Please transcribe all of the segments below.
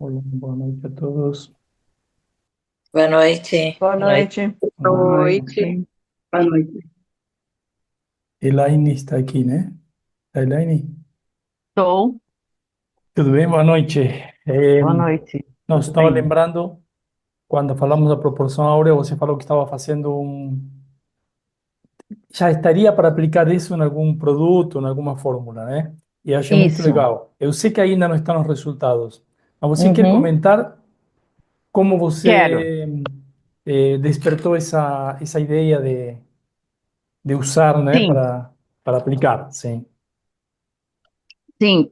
Hola, boa noite a todos. Boa noite. Boa Boa noite. noite. Boa Noite. noite. Boa noite. Elaine está aqui, né? Elaine, Estou. tudo bem? Boa noite. Boa noite. Não, Tudo estava bem? lembrando, quando falamos da proporção áurea, você falou que estava fazendo já estaria para aplicar isso em algum produto, em alguma fórmula, né? E achei muito Isso. legal. Eu sei que ainda não estão os resultados, mas você quer Uhum. comentar como Quero. você despertou essa ideia de usar, né, Sim, para aplicar? Sim. sim.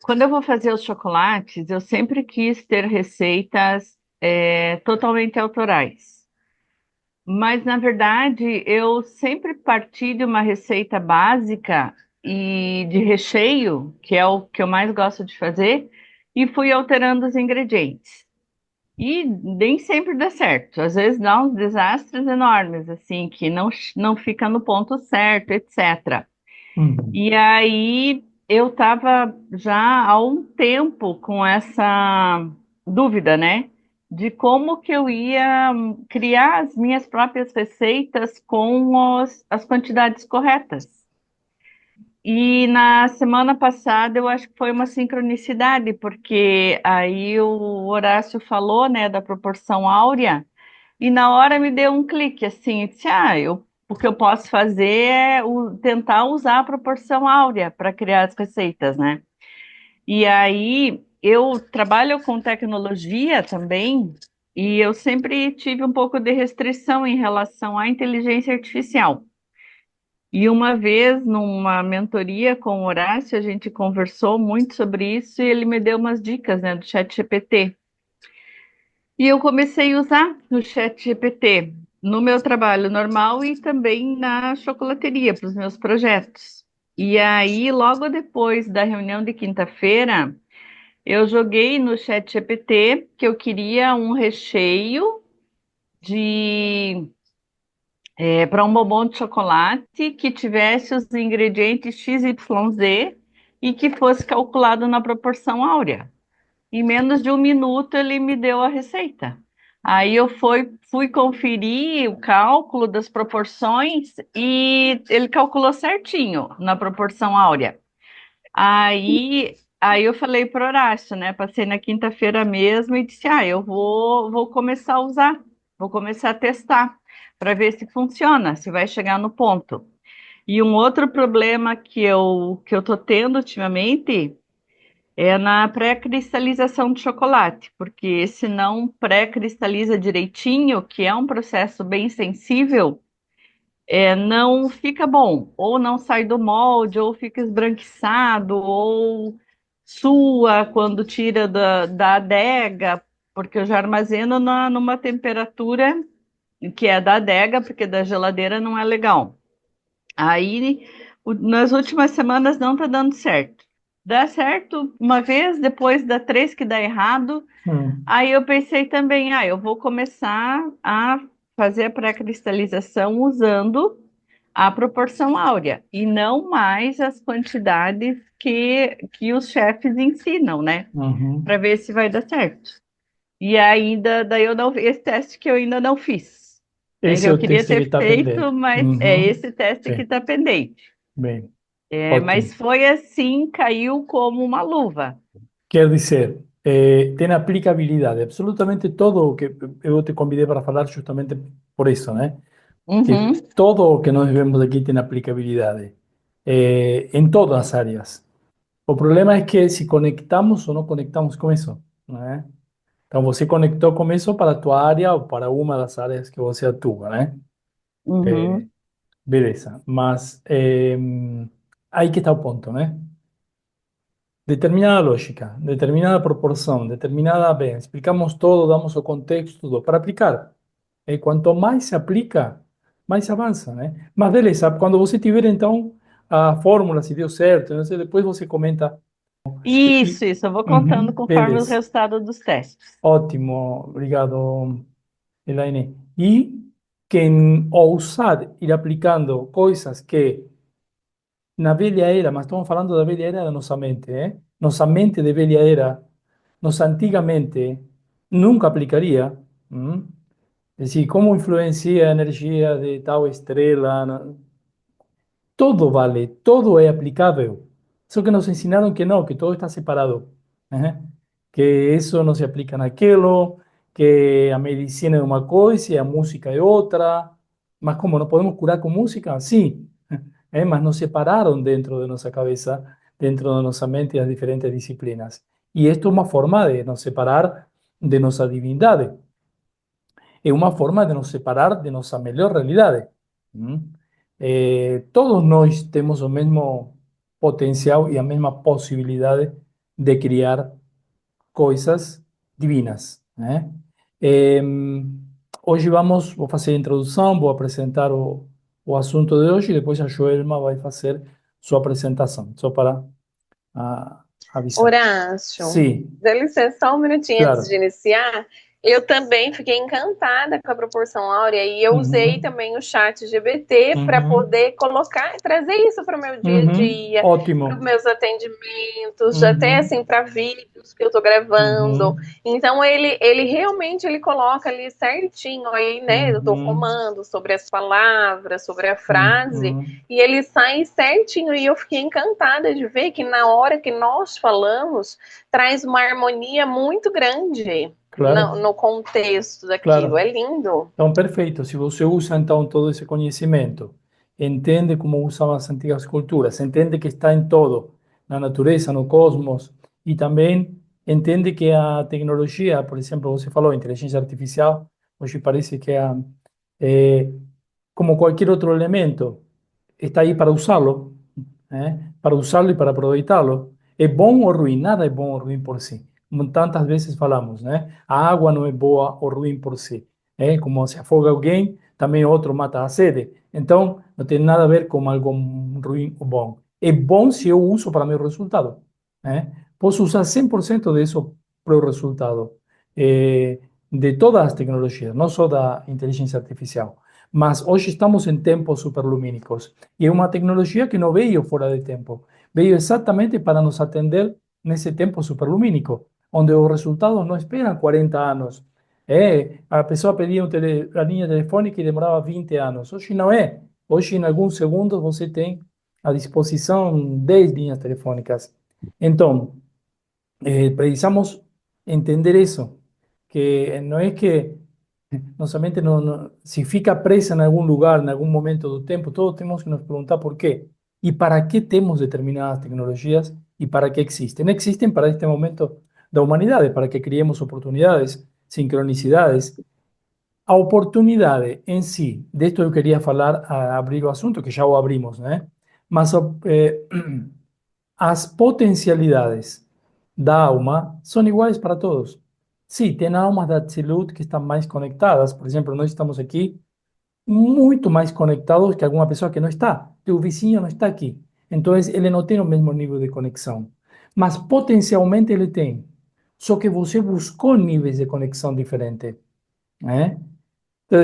Quando eu vou fazer os chocolates, eu sempre quis ter receitas totalmente autorais. Mas, na verdade, eu sempre parti de uma receita básica e de recheio, que é o que eu mais gosto de fazer, e fui alterando os ingredientes. E nem sempre dá certo. Às vezes dá uns desastres enormes, assim, que não fica no ponto certo, etc. Uhum. E aí eu estava já há um tempo com essa dúvida, né? De como que eu ia criar as minhas próprias receitas com as quantidades corretas. E na semana passada eu acho que foi uma sincronicidade, porque aí o Horácio falou, né, da proporção áurea, e na hora me deu um clique assim, eu disse, o que eu posso fazer é tentar usar a proporção áurea para criar as receitas, né? E aí eu trabalho com tecnologia também, e eu sempre tive um pouco de restrição em relação à inteligência artificial. E uma vez, numa mentoria com o Horácio, a gente conversou muito sobre isso e ele me deu umas dicas, né, do chat GPT. E eu comecei a usar o chat GPT no meu trabalho normal e também na chocolateria, para os meus projetos. E aí, logo depois da reunião de quinta-feira, eu joguei no chat GPT que eu queria um recheio de para um bombom de chocolate que tivesse os ingredientes XYZ e que fosse calculado na proporção áurea. Em menos de um minuto ele me deu a receita. Aí eu fui conferir o cálculo das proporções e ele calculou certinho na proporção áurea. Aí eu falei para o Horácio, né? Passei na quinta-feira mesmo e disse: eu vou começar a usar, vou começar a testar para ver se funciona, se vai chegar no ponto. E um outro problema que eu tô tendo ultimamente é na pré-cristalização de chocolate, porque se não pré-cristaliza direitinho, que é um processo bem sensível, não fica bom, ou não sai do molde, ou fica esbranquiçado, ou sua quando tira da adega, porque eu já armazeno numa temperatura que é da adega, porque da geladeira não é legal. Aí, nas últimas semanas não tá dando certo. Dá certo uma vez, depois dá três que dá errado. Hum. Aí eu pensei também, eu vou começar a fazer a pré-cristalização usando a proporção áurea e não mais as quantidades que os chefes ensinam, né? Para Uhum. ver se vai dar certo. E ainda, daí eu não, esse teste que eu ainda não fiz. Esse é Eu o queria teste que ter está feito, pendente. mas é Uhum. esse teste que Sim, está pendente. bem, ótimo. Mas foi assim, caiu como uma luva. Quer dizer, tem aplicabilidade. Absolutamente todo o que eu te convidei para falar justamente por isso, né? Que Uhum, todo o que nós vemos aqui tem aplicabilidade, em todas as áreas. O problema é que se conectamos ou não conectamos com isso, né? Então você conectou com isso para a tua área ou para uma das áreas que você atua, né? uhum. Beleza, mas aí que está o ponto, né? Determinada lógica, determinada proporção, determinada, bem, explicamos todo, damos o contexto, tudo para aplicar. E quanto mais se aplica, mais se avança, né? Mas beleza, quando você tiver então a fórmula, se deu certo, não sei, depois você comenta. E, Isso, eu vou contando uhum, conforme os beleza, resultados dos testes. ótimo, obrigado, Elaine. E quem ousar ir aplicando coisas que na velha era, mas estamos falando da velha era da nossa mente, eh? Nossa mente de velha era nos antigamente nunca aplicaría. ¿M? Es decir, cómo influencia la energía de tal estrella. Todo vale, todo es aplicable. Eso que nos enseñaron que no, que todo está separado. Ajá. Que eso no se aplica en aquello, que a medicina es una cosa y a música es otra. Más como no podemos curar con música, sí. Mas nos separaron dentro de nuestra cabeza, dentro de nuestra mente las diferentes disciplinas. Y esto es una forma de nos separar de nuestra divinidad. Es una forma de nos separar de nuestra mejor realidad. ¿Mm? Todos nós temos o mesmo potencial e a mesma possibilidade de criar coisas divinas, né? Hoje vou fazer a introdução, vou apresentar o assunto de hoje e depois a Joelma vai fazer sua apresentação, só para avisar. Horácio, Sim, dá licença só um minutinho antes claro. de iniciar. Eu também fiquei encantada com a proporção áurea e eu usei também o chat GPT para poder colocar, trazer isso para o meu dia a dia, para Ótimo. os meus atendimentos, até assim para vídeos que eu estou gravando. Então ele realmente ele coloca ali certinho aí, né, do comando sobre as palavras, sobre a frase, e ele sai certinho e eu fiquei encantada de ver que na hora que nós falamos traz uma harmonia muito grande. Claro. No contexto daquilo, Claro. é lindo. Então, perfeito. Se você usa, então, todo esse conhecimento, entende como usavam as antigas culturas, entende que está em todo, na natureza, no cosmos, e também entende que a tecnologia, por exemplo, você falou, inteligência artificial, hoje parece que como qualquer outro elemento, está aí para usá-lo, né? Para usá-lo e para aproveitá-lo. É bom ou ruim? Nada é bom ou ruim por si. Como tantas vezes falamos, né? A água não é boa ou ruim por si. Como se afoga alguém, também outro mata a sede. Então, não tem nada a ver com algo ruim ou bom. É bom se eu uso para meu resultado. Posso usar 100% disso para o resultado de todas as tecnologias, não só da inteligência artificial. Mas hoje estamos em tempos superlumínicos. E é uma tecnologia que não veio fora de tempo. Veio exatamente para nos atender nesse tempo superlumínico, onde os resultados não esperam 40 anos. A pessoa pedia a linha telefônica e demorava 20 anos. Hoje não é. Hoje, em alguns segundos, você tem à disposição 10 linhas telefônicas. Então, precisamos entender isso, que não é que nossa mente se fica presa em algum lugar, em algum momento do tempo, todos temos que nos perguntar por quê. E para que temos determinadas tecnologias e para que existem. Existem para este momento da humanidade, para que criemos oportunidades, sincronicidades. A oportunidade em si, disto eu queria falar, abrir o assunto, que já o abrimos, né? Mas as potencialidades da alma são iguais para todos. Sim, tem almas da Tzilut que estão mais conectadas. Por exemplo, nós estamos aqui muito mais conectados que alguma pessoa que não está. Teu vizinho não está aqui. Então, ele não tem o mesmo nível de conexão. Mas potencialmente ele tem. Só que você buscou níveis de conexão diferentes. Então,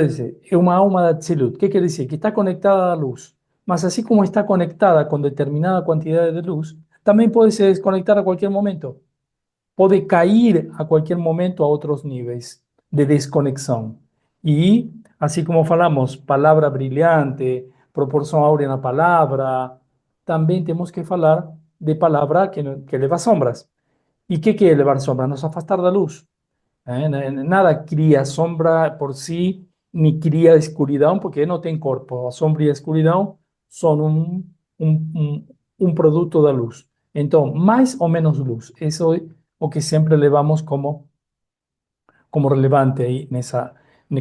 é uma alma da Tzilut. O que quer dizer? Que está conectada à luz. Mas assim como está conectada com determinada quantidade de luz, também pode se desconectar a qualquer momento. Pode cair a qualquer momento a outros níveis de desconexão. E, assim como falamos, palavra brilhante, proporção áurea na palavra, também temos que falar de palavra que leva sombras. E o que é levar sombras? Nos afastar da luz. Nada cria sombra por si, nem cria escuridão, porque não tem corpo. A sombra e a escuridão são um produto da luz. Então, mais ou menos luz. Isso é o que sempre levamos como relevante aí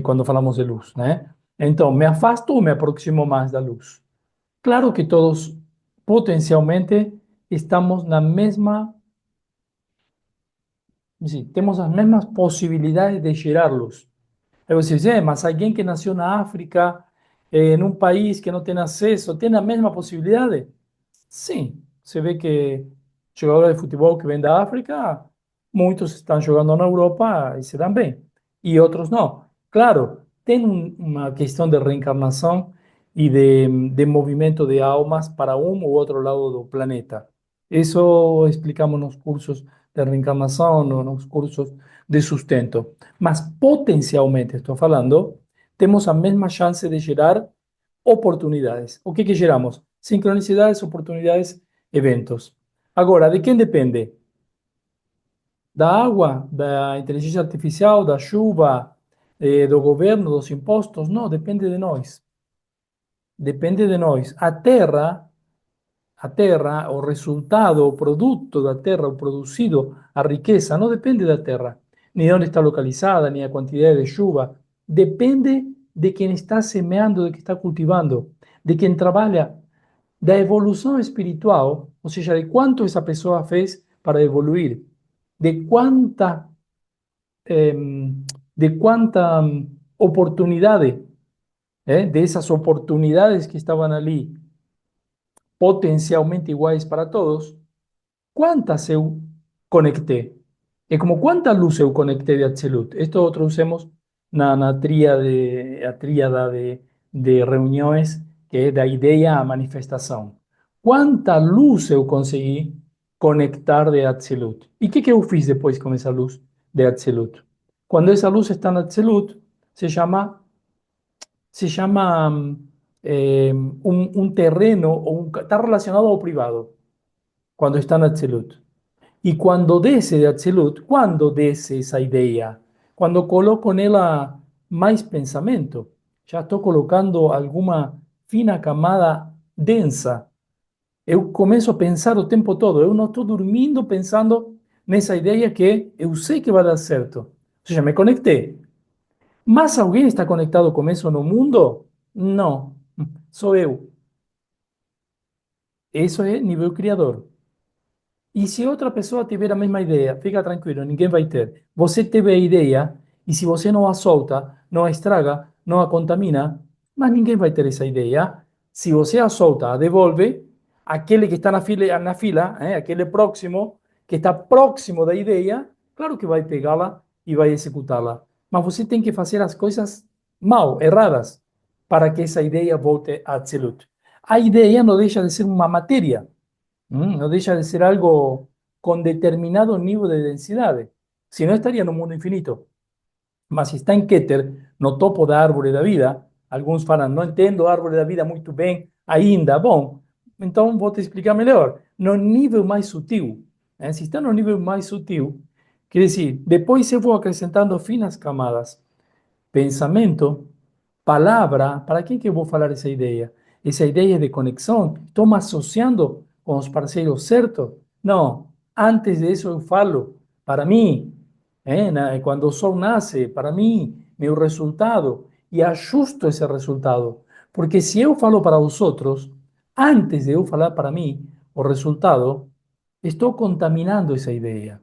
quando falamos de luz, né? Então, me afasto ou me aproximo mais da luz? Claro que todos potencialmente estamos na mesma, sim, temos as mesmas possibilidades de gerar luz. Aí você diz, mas alguém que nasceu na África, em um país que não tem acesso, tem a mesma possibilidade? Sim, você vê que jogadores de futebol que vêm da África, muitos estão jogando na Europa e se dão bem, e outros não. Claro, tem uma questão de reencarnação e de movimento de almas para um ou outro lado do planeta. Isso explicamos nos cursos de reencarnação, nos cursos de sustento. Mas potencialmente, estou falando, temos a mesma chance de gerar oportunidades. O que geramos? Sincronicidades, oportunidades, eventos. Agora, de quem depende? Da água, da inteligência artificial, da chuva, do governo, dos impostos? Não, depende de nós. Depende de nós. A terra, o resultado, o produto da terra, o produzido, a riqueza, não depende da terra, nem de onde está localizada, nem a quantidade de chuva. Depende de quem está semeando, de quem está cultivando, de quem trabalha, da evolução espiritual, ou seja, de quanto essa pessoa fez para evoluir, de quanta, oportunidade, de essas oportunidades que estavam ali, potencialmente iguais para todos, quantas eu conectei? É como quanta luz eu conectei de Absolute. Esto lo traducemos na tríada de reuniões, que é da ideia à manifestação. Quanta luz eu consegui conectar de Absolute? E o que eu fiz depois com essa luz de Absolute? Quando essa luz está no Absolute, se chama un terreno, está relacionado ao privado, quando está no Absolute. E quando desce de Absolute, quando desce essa ideia? Quando coloco nela mais pensamento. Já estou colocando alguma fina camada densa. Eu começo a pensar o tempo todo. Eu não estou dormindo pensando nessa ideia que eu sei que vai dar certo. Ou seja, me conectei. Mas alguém está conectado com isso no mundo? Não. Sou eu. Isso é nível criador. E se outra pessoa tiver a mesma ideia, fica tranquilo, ninguém vai ter. Você teve a ideia, e se você não a solta, não a estraga, não a contamina, mas ninguém vai ter essa ideia. Se você a solta, a devolve, aquele que está na fila, aquele próximo, que está próximo da ideia, claro que vai pegá-la e vai executá-la. Mas você tem que fazer as coisas mal, erradas, para que essa ideia volte a absoluto. A ideia não deixa de ser uma matéria. No deja de ser algo con determinado nível de densidade. Se não estaria no mundo infinito. Mas se está em Keter, no topo da árvore da vida, alguns falam, não entendo a árvore da vida muito bem ainda. Bom, então vou te explicar melhor. No nível mais sutil, se está no nível mais sutil, quer dizer, depois eu vou acrescentando finas camadas. Pensamento, palavra, para quem que eu vou falar essa ideia? Essa ideia de conexão, estou me associando com os parceiros certos? Não, antes disso eu falo, para mim, quando o sol nasce, para mim, meu resultado, e ajusto esse resultado. Porque se eu falo para os outros, antes de eu falar para mim o resultado, estou contaminando essa ideia.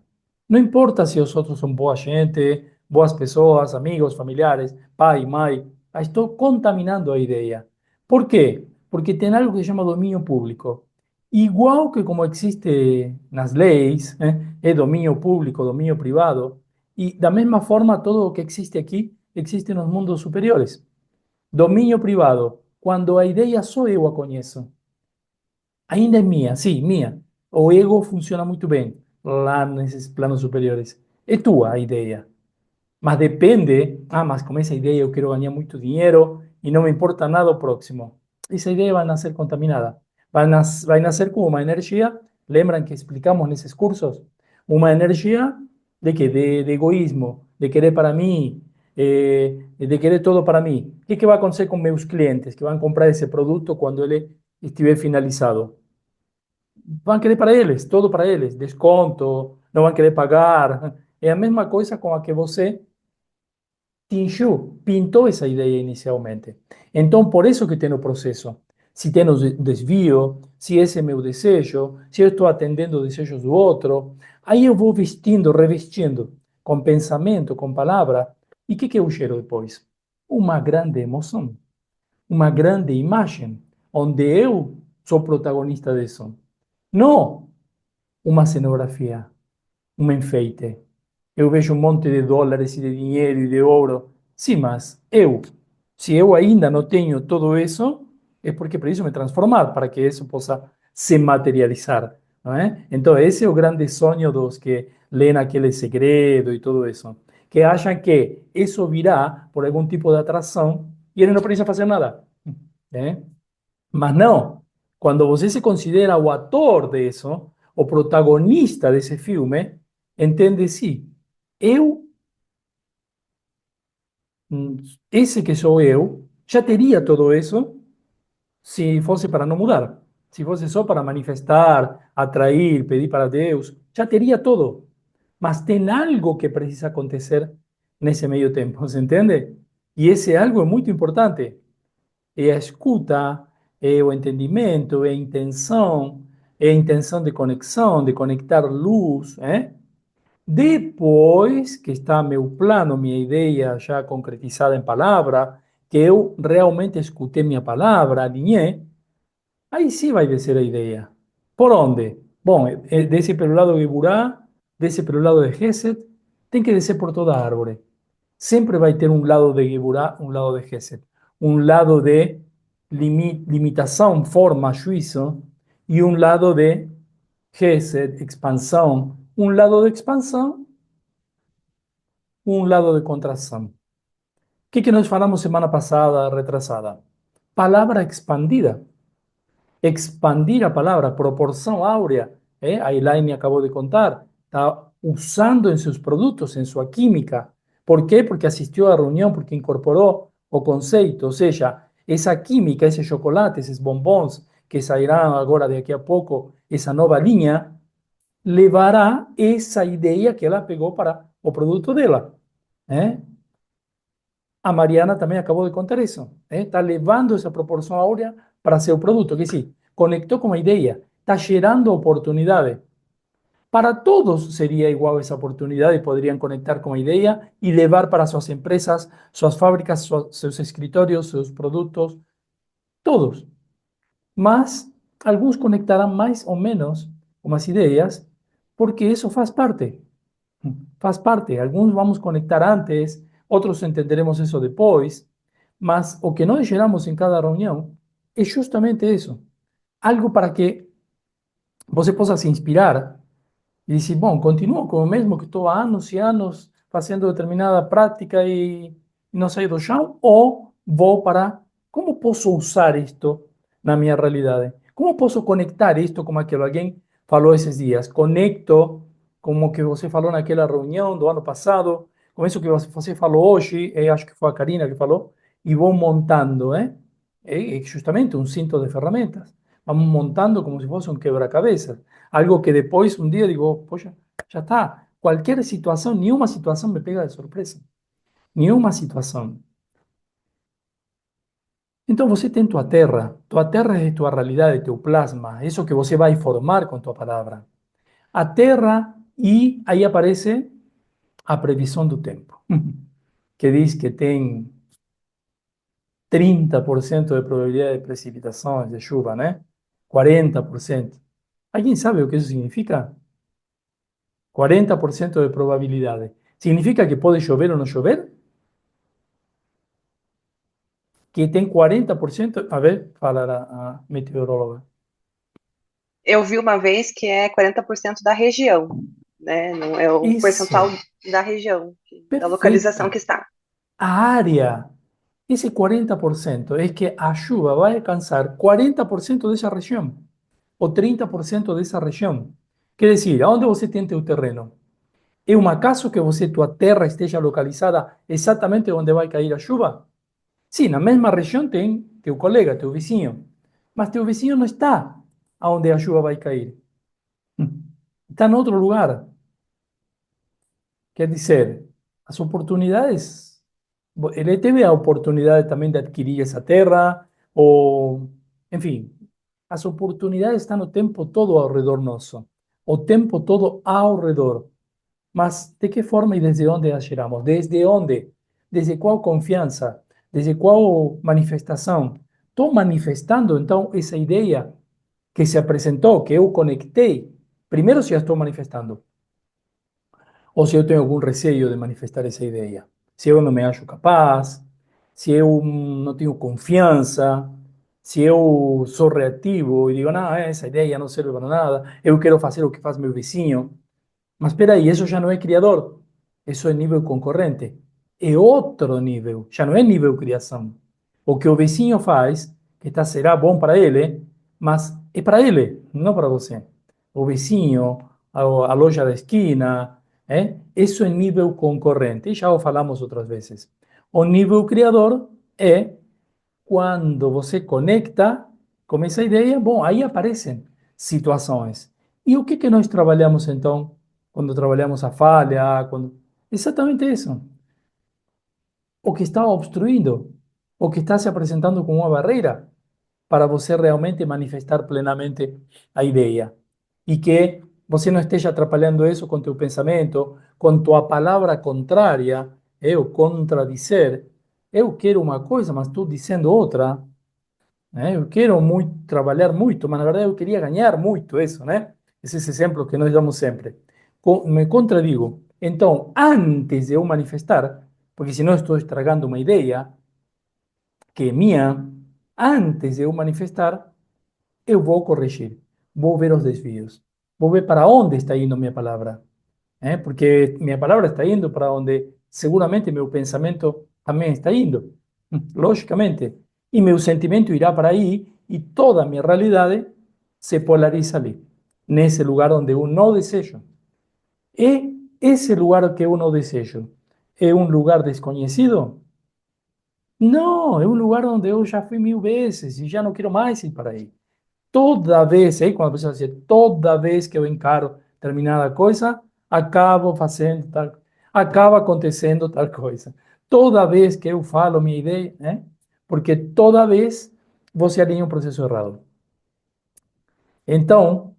Não importa se os outros são boa gente, boas pessoas, amigos, familiares, pai, mãe, estou contaminando a ideia. Por quê? Porque tem algo que se chama domínio público. Igual que como existe nas leis, é domínio público, domínio privado, e da mesma forma todo o que existe aqui existe nos mundos superiores. Domínio privado, quando a ideia só eu a conheço. Ainda é minha, sim, minha. O ego funciona muito bem lá nesses planos superiores. É tua a ideia. Mas depende, mas com essa ideia eu quero ganhar muito dinheiro e não me importa nada o próximo. Essa ideia vai nascer contaminada. Vai nascer como uma energia, lembram que explicamos nesses cursos? Uma energia de quê? De egoísmo, de querer para mim, de querer todo para mim. O que vai acontecer com meus clientes que vão comprar esse produto quando ele estiver finalizado? Vão querer para eles, todo para eles, desconto, não vão querer pagar. É a mesma coisa com a que você tingiu, pintou essa ideia inicialmente. Então, por isso que tem o processo. Se tem o desvio, se esse é meu desejo, se eu estou atendendo os desejos do outro, aí eu vou vestindo, revestindo, com pensamento, com palavra. E o que eu gero depois? Uma grande emoção, uma grande imagem, onde eu sou protagonista disso. Não uma cenografia, um enfeite. Eu vejo um monte de dólares e de dinheiro e de ouro. Sim, mas se eu ainda não tenho tudo isso, é porque preciso me transformar para que isso possa se materializar, não é? Então, esse é o grande sonho dos que leen aquele segredo e tudo isso, que acham que isso virá por algum tipo de atração e ele não precisa fazer nada. ¿Eh? Mas não, quando você se considera o ator disso, o protagonista desse filme, entende sim, eu, esse que sou eu, já teria tudo isso se fosse para não mudar. Se fosse só para manifestar, atrair, pedir para Deus, já teria tudo. Mas tem algo que precisa acontecer nesse meio tempo, você entende? E esse algo é muito importante. É a escuta, é o entendimento, é a intenção de conexão, de conectar luz, né? Depois que está meu plano, minha ideia já concretizada em palavra, que eu realmente escutei minha palavra, alinhei, aí sim vai descer a ideia. Por onde? Bom, desce pelo lado de Geburá, desce pelo lado de Gesed, tem que descer por toda a árvore. Sempre vai ter um lado de Geburá, um lado de Gesed. Um lado de limitação, forma, juízo, e um lado de Gesed, expansão. Um lado de expansão, um lado de contração. O que nós falamos semana passada, retrasada? Palavra expandida. Expandir a palavra, proporção áurea. A Elaine acabou de contar. Está usando em seus produtos, em sua química. Por quê? Porque assistiu à reunião, porque incorporou o conceito. Ou seja, essa química, esse chocolate, esses bombons que sairão agora daqui a pouco, essa nova linha, levará essa ideia que ela pegou para o produto dela. A Mariana também acabou de contar isso. Está levando essa proporção áurea para seu produto, que sim, conectou com a ideia, está gerando oportunidade. Para todos seria igual essa oportunidade, poderiam conectar com a ideia e levar para suas empresas, suas fábricas, seus escritórios, seus produtos, todos. Mas alguns conectarão mais ou menos com as ideias, porque isso faz parte. Faz parte. Alguns vamos conectar antes, outros entenderemos isso depois, mas o que nós geramos em cada reunião é justamente isso. Algo para que você possa se inspirar e dizer, bom, continuo com o mesmo que estou há anos e anos fazendo determinada prática e não saio do chão, ou vou para como posso usar isto na minha realidade? Como posso conectar isto com aquilo? Alguém falou esses dias, conecto como que você falou naquela reunião do ano passado, com isso que você falou hoje, acho que foi a Karina que falou, e vou montando, é justamente um cinto de ferramentas. Vamos montando como se fosse um quebra-cabeças. Algo que depois, um dia, digo, poxa, já está. Qualquer situação, nenhuma situação me pega de surpresa. Nenhuma situação. Então você tem tua terra é tua realidade, teu plasma, isso que você vai formar com tua palavra. A terra, e aí aparece a previsão do tempo, que diz que tem 30% de probabilidade de precipitações, de chuva, né? 40%. ¿Alguien sabe o que isso significa? 40% de probabilidade. ¿Significa que pode chover ou não chover? Que tem 40%. A ver, fala a meteoróloga. Eu vi uma vez que é 40% da região, né? Não é o Isso. percentual da região, da Perfeito. localização que está. A área, esse 40% é que a chuva vai alcançar 40% dessa região, ou 30% dessa região. Quer dizer, aonde você tem teu terreno? É um acaso que tua terra esteja localizada exatamente onde vai cair a chuva? Sim, na mesma região tem teu colega, teu vizinho, mas teu vizinho não está onde a chuva vai cair. Está em outro lugar. Quer dizer, as oportunidades, ele teve a oportunidade também de adquirir essa terra, ou, enfim, as oportunidades estão o tempo todo ao redor nosso, o tempo todo ao redor. Mas de que forma e desde onde as geramos? Desde onde? Desde qual confiança? Desde qual manifestação? Estou manifestando, então, essa ideia que se apresentou, que eu conectei. Primeiro, se a estou manifestando. Ou se eu tenho algum receio de manifestar essa ideia. Se eu não me acho capaz, se eu não tenho confiança, se eu sou reativo e digo, não, essa ideia não serve para nada, eu quero fazer o que faz meu vizinho. Mas espera aí, isso já não é criador. Isso é nível concorrente. É outro nível. Já não é nível criação. O que o vizinho faz, que tá, será bom para ele, mas é para ele, não para você. O vizinho, a loja da esquina, isso é nível concorrente. E já o falamos outras vezes. O nível criador é quando você conecta com essa ideia, bom, aí aparecem situações. E o que que nós trabalhamos então, quando trabalhamos a falha, quando... Exatamente isso. O que está obstruindo, o que está se apresentando como uma barreira para você realmente manifestar plenamente a ideia. E que você não esteja atrapalhando isso com teu pensamento, com tua palavra contrária, o contradizer. Eu quero uma coisa, mas estou dizendo outra. Eu quero muito trabalhar muito, mas na verdade eu queria ganhar muito isso, né? Esses exemplos que nós damos sempre. Me contradigo. Então, antes de eu manifestar, porque senão estou estragando uma ideia que é minha, antes de eu manifestar, eu vou corrigir, vou ver os desvios, vou ver para onde está indo minha palavra. Porque minha palavra está indo para onde seguramente meu pensamento também está indo, logicamente. E meu sentimento irá para aí e toda a minha realidade se polariza ali, nesse lugar onde eu não desejo. E esse lugar que eu não desejo é um lugar desconhecido? Não, é um lugar onde eu já fui 1000 vezes e já não quero mais ir para aí. Toda vez, aí quando a pessoa diz, toda vez que eu encaro determinada coisa, acabo fazendo tal, acaba acontecendo tal coisa. Toda vez que eu falo minha ideia, né? Porque toda vez você alinha um processo errado. Então,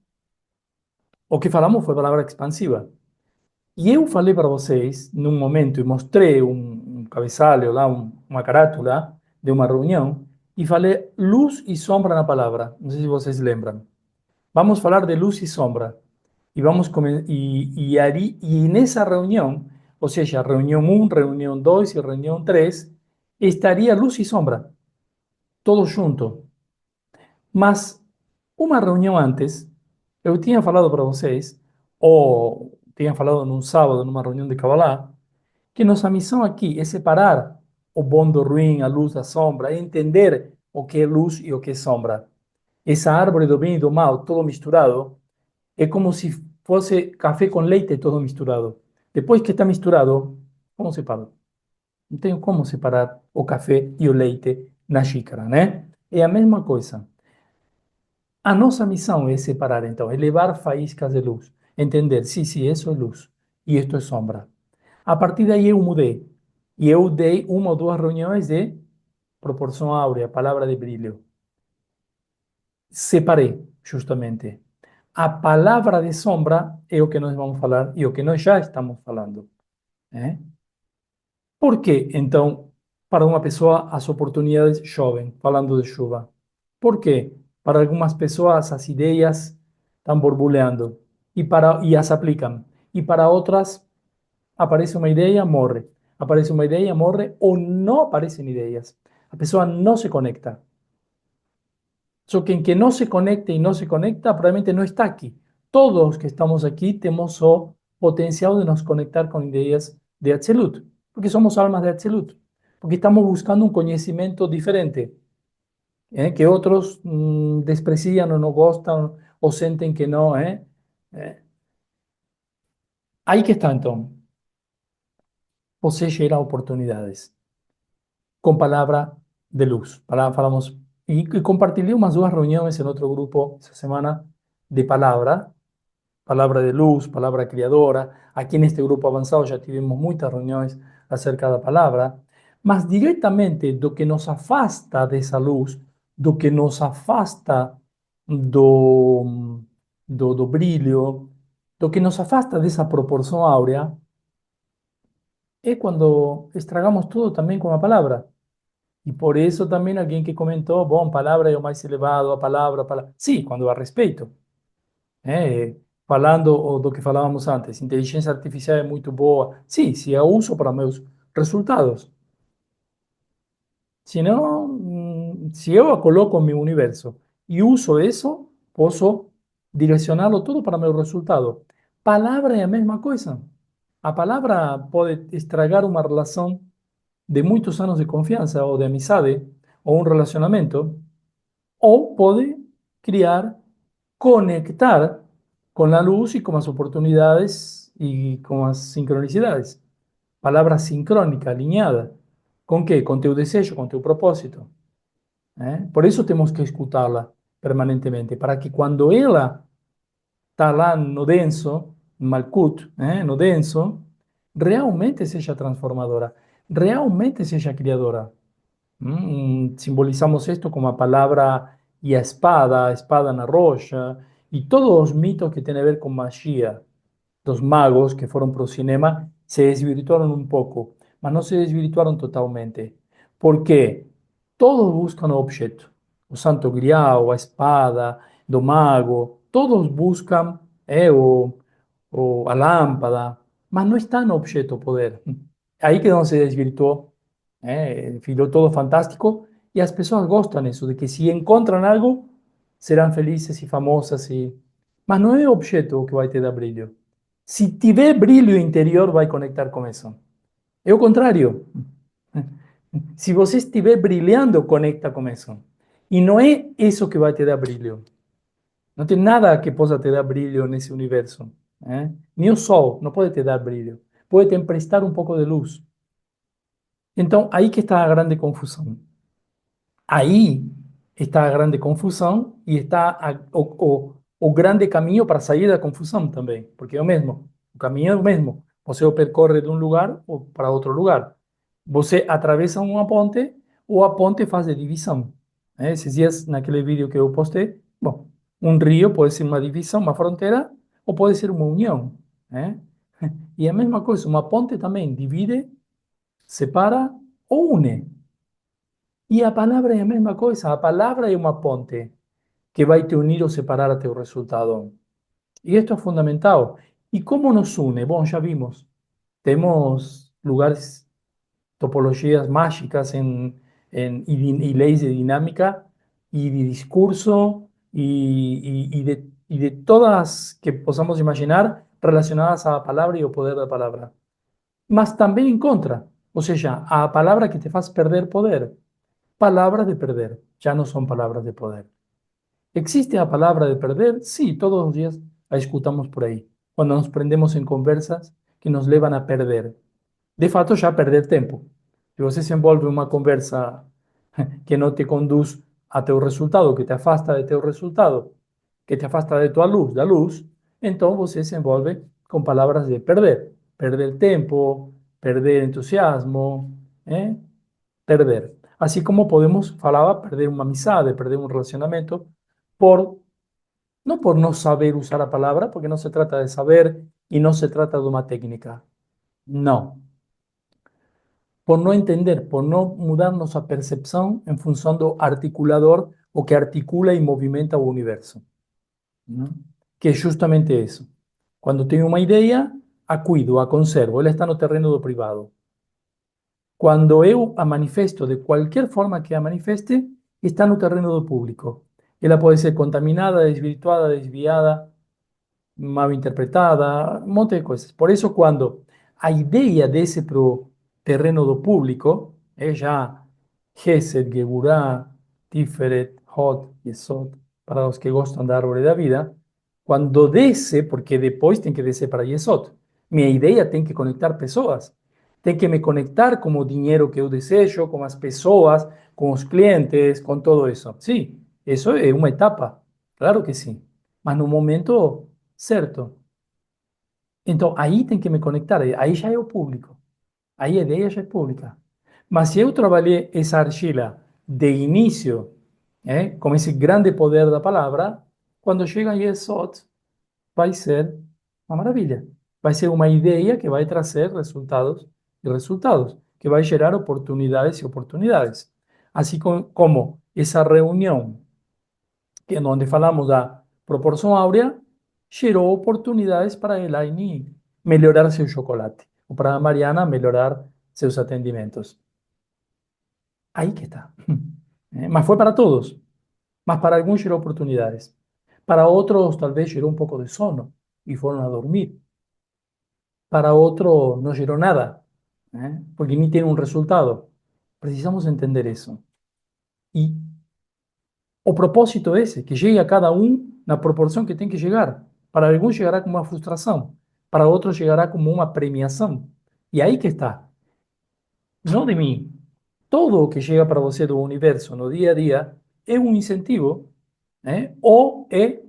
o que falamos foi palavra expansiva. E eu falei para vocês, num momento, e mostrei um cabeçalho lá, uma carátula de uma reunião, e falei luz e sombra na palavra. Não sei se vocês lembram. Vamos falar de luz e sombra. E vamos y nessa reunião, ou seja, reunião 1, reunião 2 e reunião 3, estaria luz e sombra, todo junto. Mas uma reunião antes, eu tinha falado para vocês, ou tinha falado num sábado, numa reunião de Kabbalah, que nossa missão aqui é separar o bom do ruim, a luz da sombra, é entender o que é luz e o que é sombra. Essa árvore do bem e do mal, todo misturado, é como se fosse café com leite todo misturado. Depois que está misturado, como separo? Não tenho como separar o café e o leite na xícara, né? É a mesma coisa. A nossa missão é separar, então, é levar faíscas de luz. Entender, sim, sim, isso é luz e isto é sombra. A partir daí eu mudei. E eu dei uma ou duas reuniões de proporção áurea, palavra de brilho. Separei, justamente. A palavra de sombra é o que nós vamos falar e o que nós já estamos falando. Por que, então, para uma pessoa as oportunidades chovem, falando de chuva? Por quê? Para algumas pessoas as ideias estão borbulhando e as aplicam. E para outras aparece uma ideia, morre. Aparece uma ideia, morre ou não aparecem ideias. A pessoa não se conecta. Só que en que no se conecte y no se conecta, probablemente no está aquí. Todos los que estamos aquí tenemos o potencial de nos conectar con ideas de Atzilut, porque somos almas de Atzilut, porque estamos buscando un conocimiento diferente, que otros desprecian o no gustan o sienten que no. Ahí que está entonces. Você gera oportunidades con palabra de luz. Falamos, y compartiré unas 2 reuniones en otro grupo esta semana de palabra de luz, palabra criadora. Aquí en este grupo avanzado ya tuvimos muchas reuniones acerca da palavra, mas diretamente do que nos afasta dessa luz, do que nos afasta do brilho, do que nos afasta dessa proporção áurea, é quando estragamos tudo também com a palavra. E por isso também alguém que comentou, bom, palavra é o mais elevado, a palavra, Sim, quando há respeito. Falando do que falávamos antes, inteligência artificial é muito boa. Sim, se eu uso para meus resultados. Se não, se eu a coloco no meu universo e uso isso, posso direcioná-lo todo para meu resultado. Palavra é a mesma coisa. A palavra pode estragar uma relação de muitos anos de confiança ou de amizade ou um relacionamento, ou pode criar, conectar con la luz y con las oportunidades y con las sincronicidades. Palabra sincrónica, alineada. ¿Con qué? Con tu deseo, con tu propósito. Por eso tenemos que escucharla permanentemente, para que cuando ella está lá no denso, Malkut, no denso, realmente seja transformadora, realmente seja criadora. Simbolizamos esto como a palavra e a espada na rocha, y todos los mitos que tienen que ver con magia. Los magos que fueron pro cinema se desvirtuaron un poco, mas no se desvirtuaron totalmente. ¿Por qué? Todos buscan o objeto. O santo grial, a espada, do mago, todos buscan o a lámpada, mas no está no objeto o poder. Aí que não se desvirtuou, virou todo fantástico, e as pessoas gostam disso, de que se encontram algo, serão felizes e famosas, mas não é o objeto o que vai te dar brilho. Se tiver brilho interior, vai conectar com isso. É o contrário. Se você estiver brilhando, conecta com isso. E não é isso que vai te dar brilho. Não tem nada que possa te dar brilho nesse universo. Nem o sol não pode te dar brilho. Pode te emprestar um pouco de luz. Então, aí que está a grande confusão. Aí está a grande confusão e está o grande caminho para sair da confusão também, porque é o mesmo. O caminho é o mesmo. Você o percorre de um lugar ou para outro lugar. Você atravessa uma ponte ou a ponte faz de divisão. Esses dias, naquele vídeo que eu postei, bom, um rio pode ser uma divisão, uma fronteira, ou pode ser uma união. E a mesma coisa, uma ponte também divide, separa ou une. E a palavra é a mesma coisa. A palavra é uma ponte que vai te unir ou separar a teu resultado. E isto é fundamental. E como nos une? Bom, já vimos. Temos lugares, topologias mágicas y leyes de dinámica y de discurso y de todas que podamos imaginar relacionadas a la palabra y al poder de la palabra. Mas también en contra, o sea, a palabra que te faz perder poder. Palabras de perder, ya no son palabras de poder. ¿Existe la palabra de perder? Sí, todos los días la escutamos por ahí, cuando nos prendemos en conversas que nos llevan a perder. De fato, já perder tempo. Se você se envolve em uma conversa que não te conduz a teu resultado, que te afasta de teu resultado, que te afasta de tua luz, da luz, então você se envolve com palavras de perder. Perder tempo, perder entusiasmo, perder. Assim como podemos, falava, perder uma amizade, perder um relacionamento, não por não saber usar a palavra, porque não se trata de saber e não se trata de uma técnica. Não. Por no entender, por no mudar nuestra percepción en función do articulador o que articula y movimenta o universo. ¿No? Que es justamente eso. Cuando tengo una idea, a cuido, a conservo, ela está no terreno do privado. Cuando eu a manifesto de cualquier forma que a manifeste, está no terreno do público. Ela puede ser contaminada, desvirtuada, desviada, mal interpretada, un monte de cosas. Por eso cuando a idea desse pro terreno do público, já Gesed, Geburah, Tiferet, Hod, Yesod, para os que gostam da árvore da vida, quando desce, porque depois tem que descer para Yesod, minha ideia tem que conectar pessoas, tem que me conectar com o dinheiro que eu desejo, com as pessoas, com os clientes, com tudo isso. Sim, isso é uma etapa, claro que sim, mas no momento certo. Então, aí tem que me conectar, aí já é o público. Aí a ideia já é pública. Mas se eu trabalhei essa argila de início, com esse grande poder da palavra, quando chega a Yesod, vai ser uma maravilha. Vai ser uma ideia que vai trazer resultados e resultados, que vai gerar oportunidades e oportunidades. Assim como essa reunião, que é onde falamos da proporção áurea, gerou oportunidades para a Elaine melhorar seu chocolate, ou para a Mariana melhorar seus atendimentos. Aí que está. Mas foi para todos. Mas para alguns gerou oportunidades. Para outros, talvez gerou um pouco de sono. y fueron a dormir. Para otro no geró nada, porque ni tiene un resultado. Precisamos entender eso. Y o propósito ese, que llegue a cada na proporção que tem que chegar. Para alguns chegará como uma frustração, para outros chegará como uma premiação. E aí que está. Não de mim. Todo o que chega para você do universo no dia a dia é um incentivo, ou é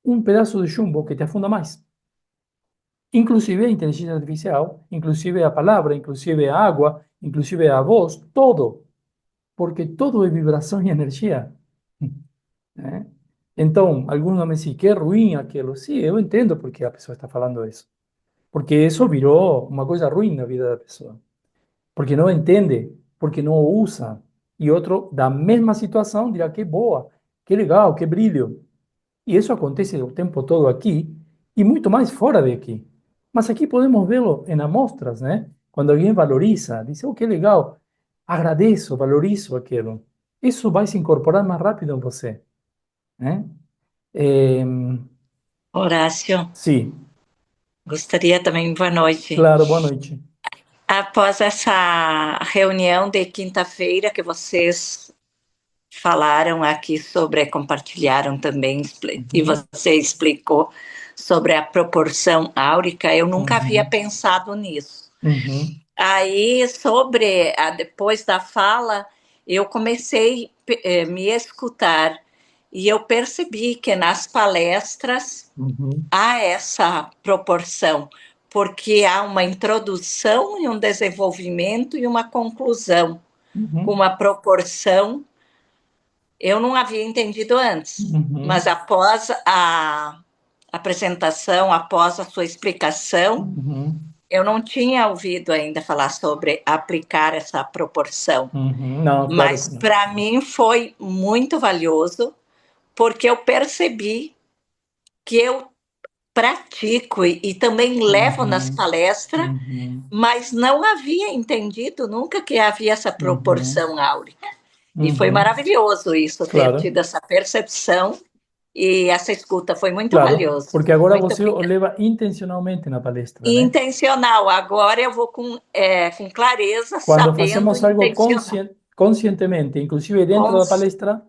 um pedaço de chumbo que te afunda mais. Inclusive a inteligência artificial, inclusive a palavra, inclusive a água, inclusive a voz, todo. Porque todo é vibração e energia. Então, alguns vão me dizer que é ruim aquilo. Sim, eu entendo porque a pessoa está falando isso. Porque isso virou uma coisa ruim na vida da pessoa. Porque não entende, porque não usa. E outro, da mesma situação, dirá que boa, que legal, que brilho. E isso acontece o tempo todo aqui e muito mais fora de aqui. Mas aqui podemos vê-lo em amostras, né? Quando alguém valoriza, diz, oh, que legal, agradeço, valorizo aquilo. Isso vai se incorporar mais rápido em você. Horácio, Sim, gostaria também, boa noite. claro, boa noite. Após essa reunião de quinta-feira que vocês falaram aqui sobre, compartilharam também, e você explicou sobre a proporção áurica, eu nunca havia pensado nisso. Aí, depois da fala, eu comecei a me escutar e eu percebi que nas palestras há essa proporção, porque há uma introdução e um desenvolvimento e uma conclusão, com uma proporção. Eu não havia entendido antes, mas após a apresentação, após a sua explicação, eu não tinha ouvido ainda falar sobre aplicar essa proporção. Não, claro mas que não. Para mim foi muito valioso, porque eu percebi que eu pratico e também levo nas palestras, mas não havia entendido nunca que havia essa proporção áurica. E foi maravilhoso isso, Claro. ter tido essa percepção e essa escuta, foi muito Claro, valioso. porque agora Muito você o obrigada. leva intencionalmente na palestra, né? Intencional, agora eu vou com clareza, Quando sabendo fazemos algo intencional. conscientemente, inclusive dentro da palestra...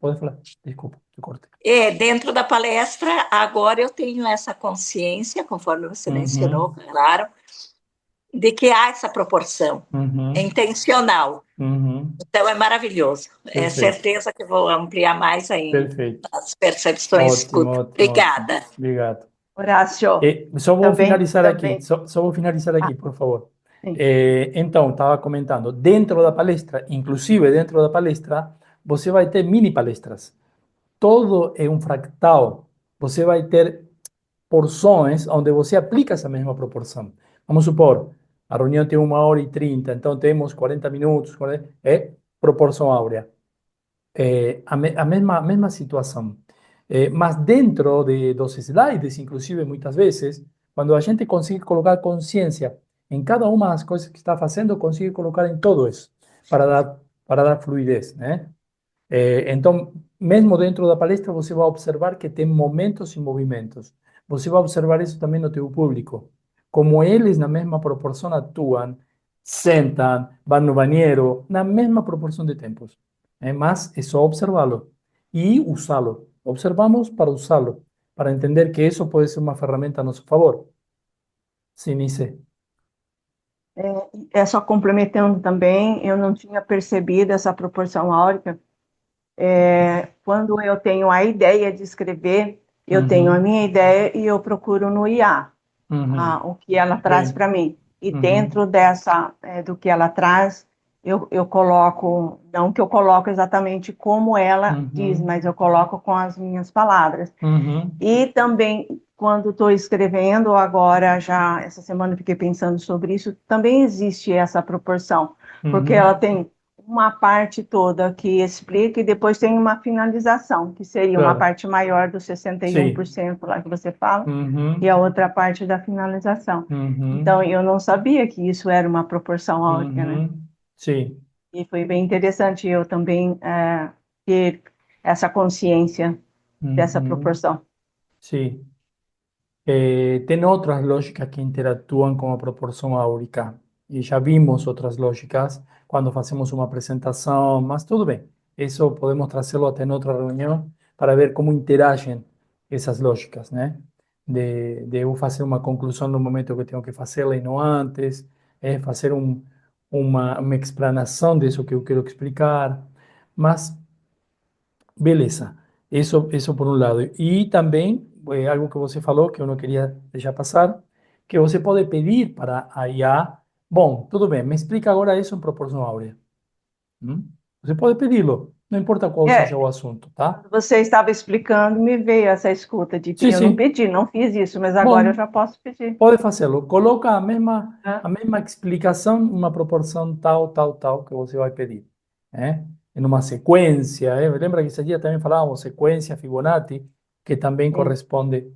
Pode falar, desculpa, te cortei. Dentro da palestra, agora eu tenho essa consciência, conforme você mencionou, claro, de que há essa proporção. É intencional. Então, é maravilhoso. Perfeito. É certeza que vou ampliar mais ainda Perfeito. as percepções. Ótimo. Obrigada. Obrigado. Horácio, Só vou também- finalizar também- aqui, só vou finalizar aqui, por favor. Sim. Então, estava comentando, dentro da palestra, inclusive dentro da palestra, você vai ter mini palestras. Todo é um fractal. Você vai ter porções onde você aplica essa mesma proporção. Vamos supor, a reunião tem 1h30, então temos 40 minutos, é proporção áurea. A mesma situação. Mas dentro dos slides, inclusive, muitas vezes, quando a gente consegue colocar consciência em cada uma das coisas que está fazendo, consegue colocar em todo isso, para dar fluidez, né? Então, mesmo dentro da palestra, você vai observar que tem momentos e movimentos. Você vai observar isso também no teu público. Como eles, na mesma proporção, atuam, sentam, vão no banheiro, na mesma proporção de tempos. Mas é só observá-lo e usá-lo. Observamos para usá-lo, para entender que isso pode ser uma ferramenta a nosso favor. Sim, Nice. Só complementando também, eu não tinha percebido essa proporção áurica. Quando eu tenho a ideia de escrever, eu tenho a minha ideia e eu procuro no IA o que ela traz para mim. E dentro do que ela traz, eu coloco, não que eu coloco exatamente como ela diz, mas eu coloco com as minhas palavras. E também, quando estou escrevendo, agora já, essa semana eu fiquei pensando sobre isso, também existe essa proporção, porque ela tem uma parte toda que explica e depois tem uma finalização, que seria uma parte maior dos 61% lá que você fala, e a outra parte da finalização. Então, eu não sabia que isso era uma proporção áurica, né? Sim. E foi bem interessante eu também ter essa consciência dessa proporção. Sim. Tem outras lógicas que interatuam com a proporção áurica. E já vimos outras lógicas quando fazemos uma apresentação, mas tudo bem. Isso podemos trazê-lo até em outra reunião para ver como interagem essas lógicas, né? De eu fazer uma conclusão no momento que tenho que fazê-la e não antes, fazer uma explanação disso que eu quero explicar. Mas beleza, isso por um lado. E também, algo que você falou, que eu não queria deixar passar, que você pode pedir para a IA, bom, tudo bem, me explica agora isso em proporção áurea. Você pode pedi-lo, não importa qual seja o assunto, tá? Você estava explicando, me veio essa escuta de Sim, eu não sim. pedi, não fiz isso, mas agora eu Bom, já posso pedir. pode fazê-lo. Coloca a Ah, mesma explicação, uma proporção tal, tal, tal, que você vai pedir. Em uma sequência. Lembra que esse dia também falávamos sequência Fibonacci, que também sim. corresponde,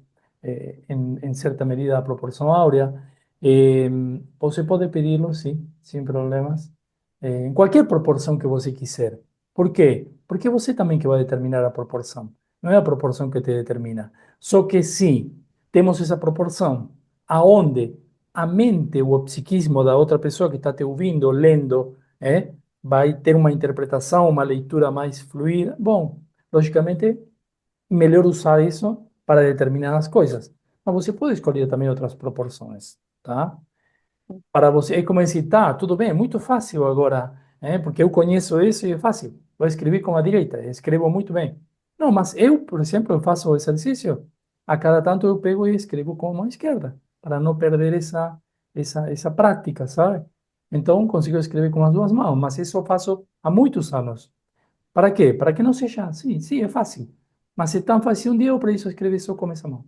em certa medida, à proporção áurea. Você pode pedi-lo, sim, sem problemas, em qualquer proporção que você quiser. Por quê? Porque você também que vai determinar a proporção. Não é a proporção que te determina. Só que sim, temos essa proporção aonde a mente ou o psiquismo da outra pessoa que está te ouvindo, lendo, vai ter uma interpretação, uma leitura mais fluida. Bom, logicamente, melhor usar isso para determinadas coisas. Mas você pode escolher também outras proporções, tá? Para você, é como dizer, tá, tudo bem, é muito fácil agora, porque eu conheço isso e é fácil. Vou escrever com a direita, escrevo muito bem. Não, mas eu, por exemplo, eu faço o exercício, a cada tanto eu pego e escrevo com a esquerda, para não perder essa prática, sabe? Então, consigo escrever com as duas mãos, mas isso eu faço há muitos anos. Para quê? Para que não seja, sim, é fácil. Mas é tão fácil, um dia eu preciso escrever só com essa mão.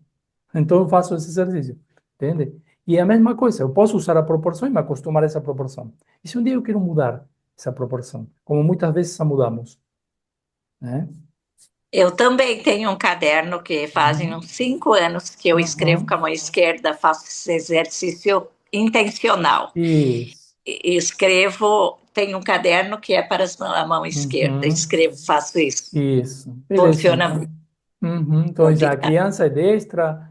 Então eu faço esse exercício, entende? E é a mesma coisa, eu posso usar a proporção e me acostumar a essa proporção. E se um dia eu quero mudar essa proporção, como muitas vezes a mudamos, né? Eu também tenho um caderno que fazem Uhum. uns 5 anos que eu escrevo Uhum. com a mão esquerda, faço esse exercício intencional. Isso. Escrevo, tenho um caderno que é para a mão esquerda, Uhum. escrevo, faço isso. Isso. Beleza, Funciona então. muito. Uhum. Então já a Obrigada. criança é destra,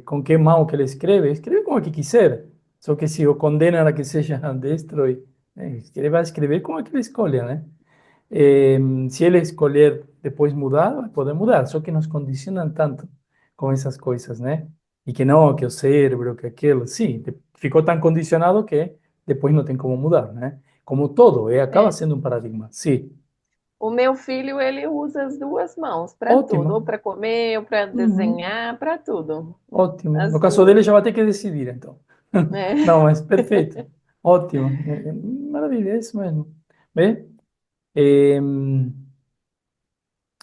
com que mão que ele escreve? Escreve com a que quiser. Só que se o condena a que seja destro, ele vai escrever com a que ele escolha, né? Se ele escolher depois mudar, vai poder mudar, só que nos condicionam tanto com essas coisas, né? E que não, que o cérebro, que aquilo, sim, ficou tão condicionado que depois não tem como mudar, né? Como todo, acaba É. sendo um paradigma. Sim, O meu filho, ele usa as duas mãos para tudo, ou ótimo. para comer, ou para Uhum. desenhar, para tudo. Ótimo. As No caso dele, duas. já vai ter que decidir, então. É. Não, mas perfeito. Ótimo. Maravilha, é isso mesmo. Bem,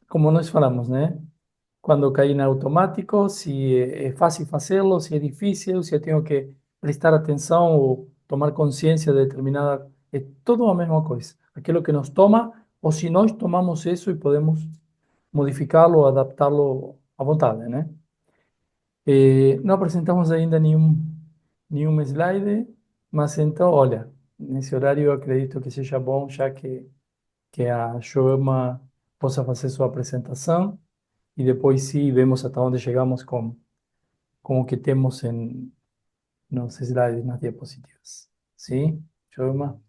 como nós falamos, né? Quando cai em automático, se é fácil fazê-lo, se é difícil, se eu tenho que prestar atenção ou tomar consciência de determinada. É tudo a mesma coisa. Aquilo que nos toma, ou se nós tomamos isso e podemos modificá-lo, adaptá-lo à vontade, né? Não apresentamos ainda nenhum slide, mas então, olha, nesse horário eu acredito que seja bom, já que a Joelma possa fazer sua apresentação e depois sim vemos até onde chegamos com o que temos nos slides, nas diapositivas. Sim, Joelma?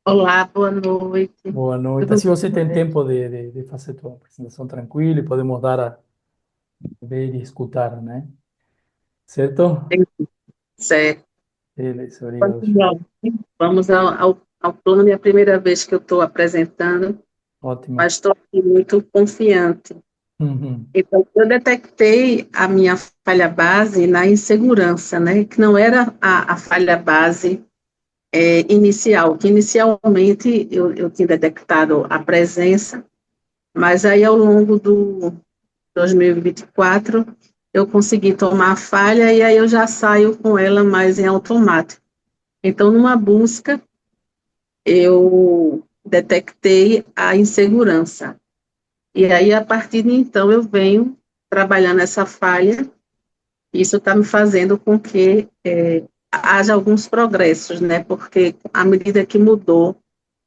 Olá, boa noite. Boa noite. Tudo Assim você tem bem? tempo de fazer tua apresentação tranquilo e podemos dar a ver e escutar, né? Certo? Certo. Beleza, obrigado, Joelma. Continuando. Vamos ao plano. É a primeira vez que eu estou apresentando, Ótimo. mas estou aqui muito confiante. Uhum. Então, eu detectei a minha falha base na insegurança, né? Que não era a falha base inicial, que inicialmente eu tinha detectado a presença, mas aí ao longo do 2024 eu consegui tomar a falha e aí eu já saio com ela mais em automático. Então, numa busca, eu detectei a insegurança. E aí, a partir de então, eu venho trabalhando essa falha. Isso está me fazendo com que haja alguns progressos, né? Porque à medida que mudou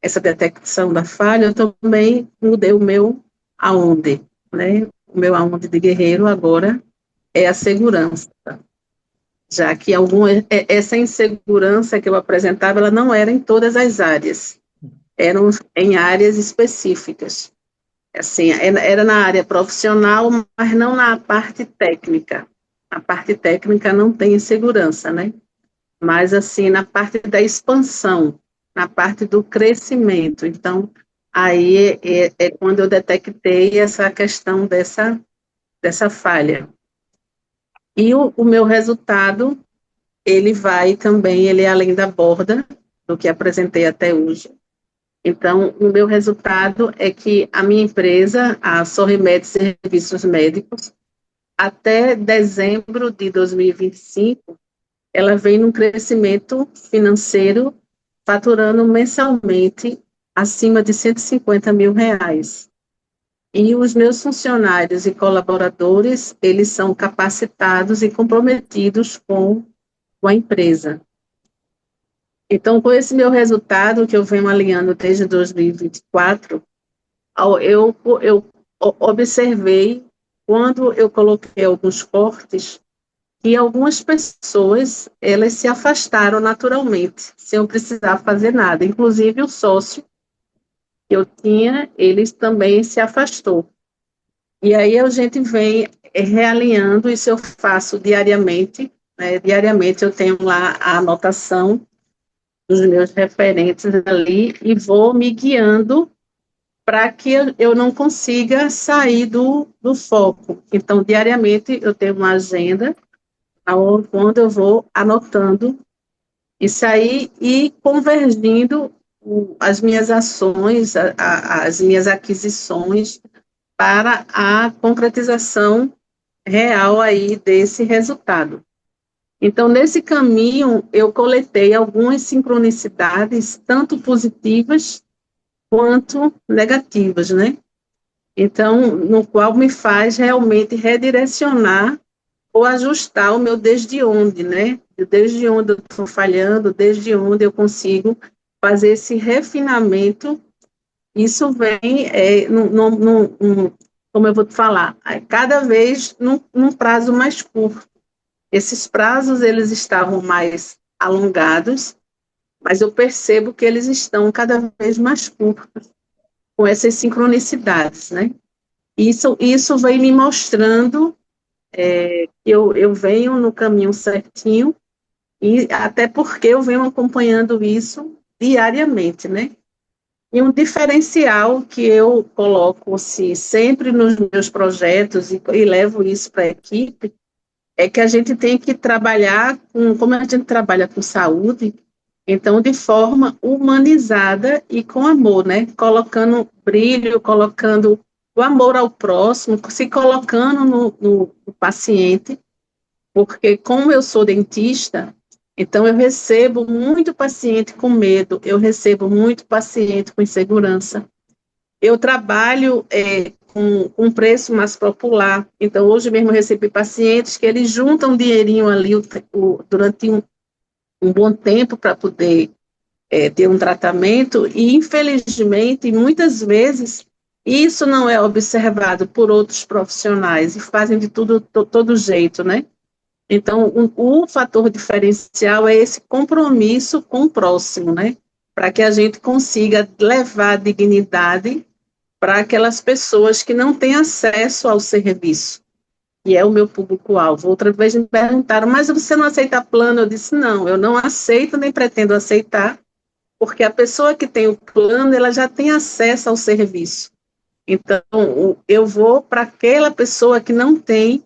essa detecção da falha, eu também mudei o meu aonde, né? meu aonde de guerreiro agora é a segurança, já que essa insegurança que eu apresentava, ela não era em todas as áreas, eram em áreas específicas. Assim, era na área profissional, mas não na parte técnica. A parte técnica não tem insegurança, né? Mas, assim, na parte da expansão, na parte do crescimento. Então, aí é quando eu detectei essa questão dessa falha. E o meu resultado, ele vai também, ele é além da borda do que apresentei até hoje. Então, o meu resultado é que a minha empresa, a Sorrimed Serviços Médicos, até dezembro de 2025, ela vem num crescimento financeiro, faturando mensalmente acima de R$ 150 mil. E os meus funcionários e colaboradores, eles são capacitados e comprometidos com a empresa. Então, com esse meu resultado, que eu venho alinhando desde 2024, eu observei, quando eu coloquei alguns cortes, que algumas pessoas, elas se afastaram naturalmente, sem eu precisar fazer nada. Inclusive, o sócio que eu tinha, ele também se afastou. E aí a gente vem realinhando, isso eu faço diariamente, né? Diariamente eu tenho lá a anotação dos meus referentes ali e vou me guiando para que eu não consiga sair do foco. Então, diariamente eu tenho uma agenda quando eu vou anotando isso aí e convergindo as minhas ações, as minhas aquisições para a concretização real aí desse resultado. Então, nesse caminho, eu coletei algumas sincronicidades, tanto positivas quanto negativas, né? Então, no qual me faz realmente redirecionar ou ajustar o meu desde onde, né? Desde onde eu estou falhando, desde onde eu consigo fazer esse refinamento. Isso vem, como eu vou te falar, cada vez num prazo mais curto. Esses prazos, eles estavam mais alongados, mas eu percebo que eles estão cada vez mais curtos, com essas sincronicidades, né? Isso vem me mostrando que eu venho no caminho certinho, e até porque eu venho acompanhando isso diariamente, né? E um diferencial que eu coloco assim, sempre nos meus projetos e levo isso para a equipe, é que a gente tem que trabalhar como a gente trabalha com saúde, então de forma humanizada e com amor, né? Colocando brilho, colocando o amor ao próximo, se colocando no paciente, porque como eu sou dentista, então eu recebo muito paciente com medo, eu recebo muito paciente com insegurança. Eu trabalho com um preço mais popular, então hoje mesmo eu recebi pacientes que eles juntam um dinheirinho ali durante um bom tempo para poder ter um tratamento e, infelizmente, muitas vezes, isso não é observado por outros profissionais e fazem de todo jeito, né? Então, o fator diferencial é esse compromisso com o próximo, né? Para que a gente consiga levar dignidade para aquelas pessoas que não têm acesso ao serviço, que é o meu público-alvo. Outra vez me perguntaram, mas você não aceita plano? Eu disse, não, eu não aceito nem pretendo aceitar, porque a pessoa que tem o plano, ela já tem acesso ao serviço. Então, eu vou para aquela pessoa que não tem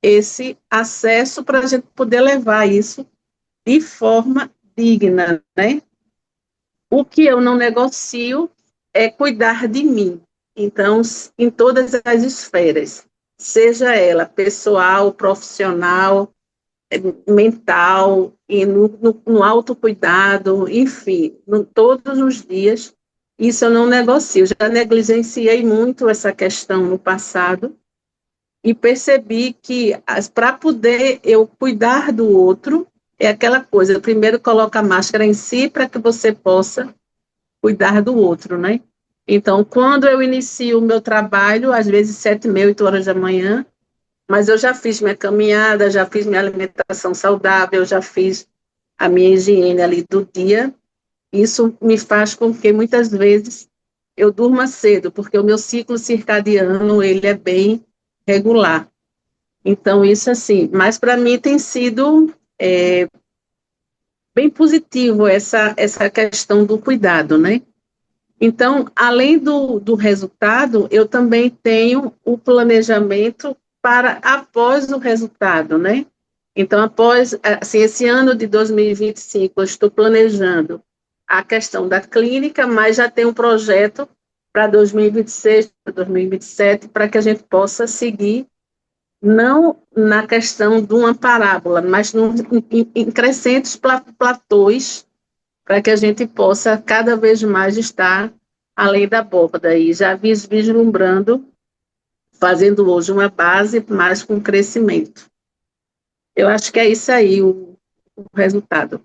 esse acesso para a gente poder levar isso de forma digna, né? O que eu não negocio é cuidar de mim. Então, em todas as esferas, seja ela pessoal, profissional, mental, e no autocuidado, enfim, todos os dias, isso eu não negocio. Já negligenciei muito essa questão no passado e percebi que para poder eu cuidar do outro, é aquela coisa, primeiro coloca a máscara em si para que você possa cuidar do outro, né? Então, quando eu inicio o meu trabalho, às vezes 7h30, 8h da manhã, mas eu já fiz minha caminhada, já fiz minha alimentação saudável, já fiz a minha higiene ali do dia. Isso me faz com que muitas vezes eu durma cedo, porque o meu ciclo circadiano, ele é bem regular. Então, isso assim, mas para mim tem sido bem positivo essa questão do cuidado, né? Então, além do resultado, eu também tenho o planejamento para após o resultado, né? Então, após, assim, esse ano de 2025, eu estou planejando a questão da clínica, mas já tem um projeto para 2026, para 2027, para que a gente possa seguir, não na questão de uma parábola, mas em crescentes platôs, para que a gente possa cada vez mais estar além da borda. E já vislumbrando, fazendo hoje uma base, mas com crescimento. Eu acho que é isso aí o resultado,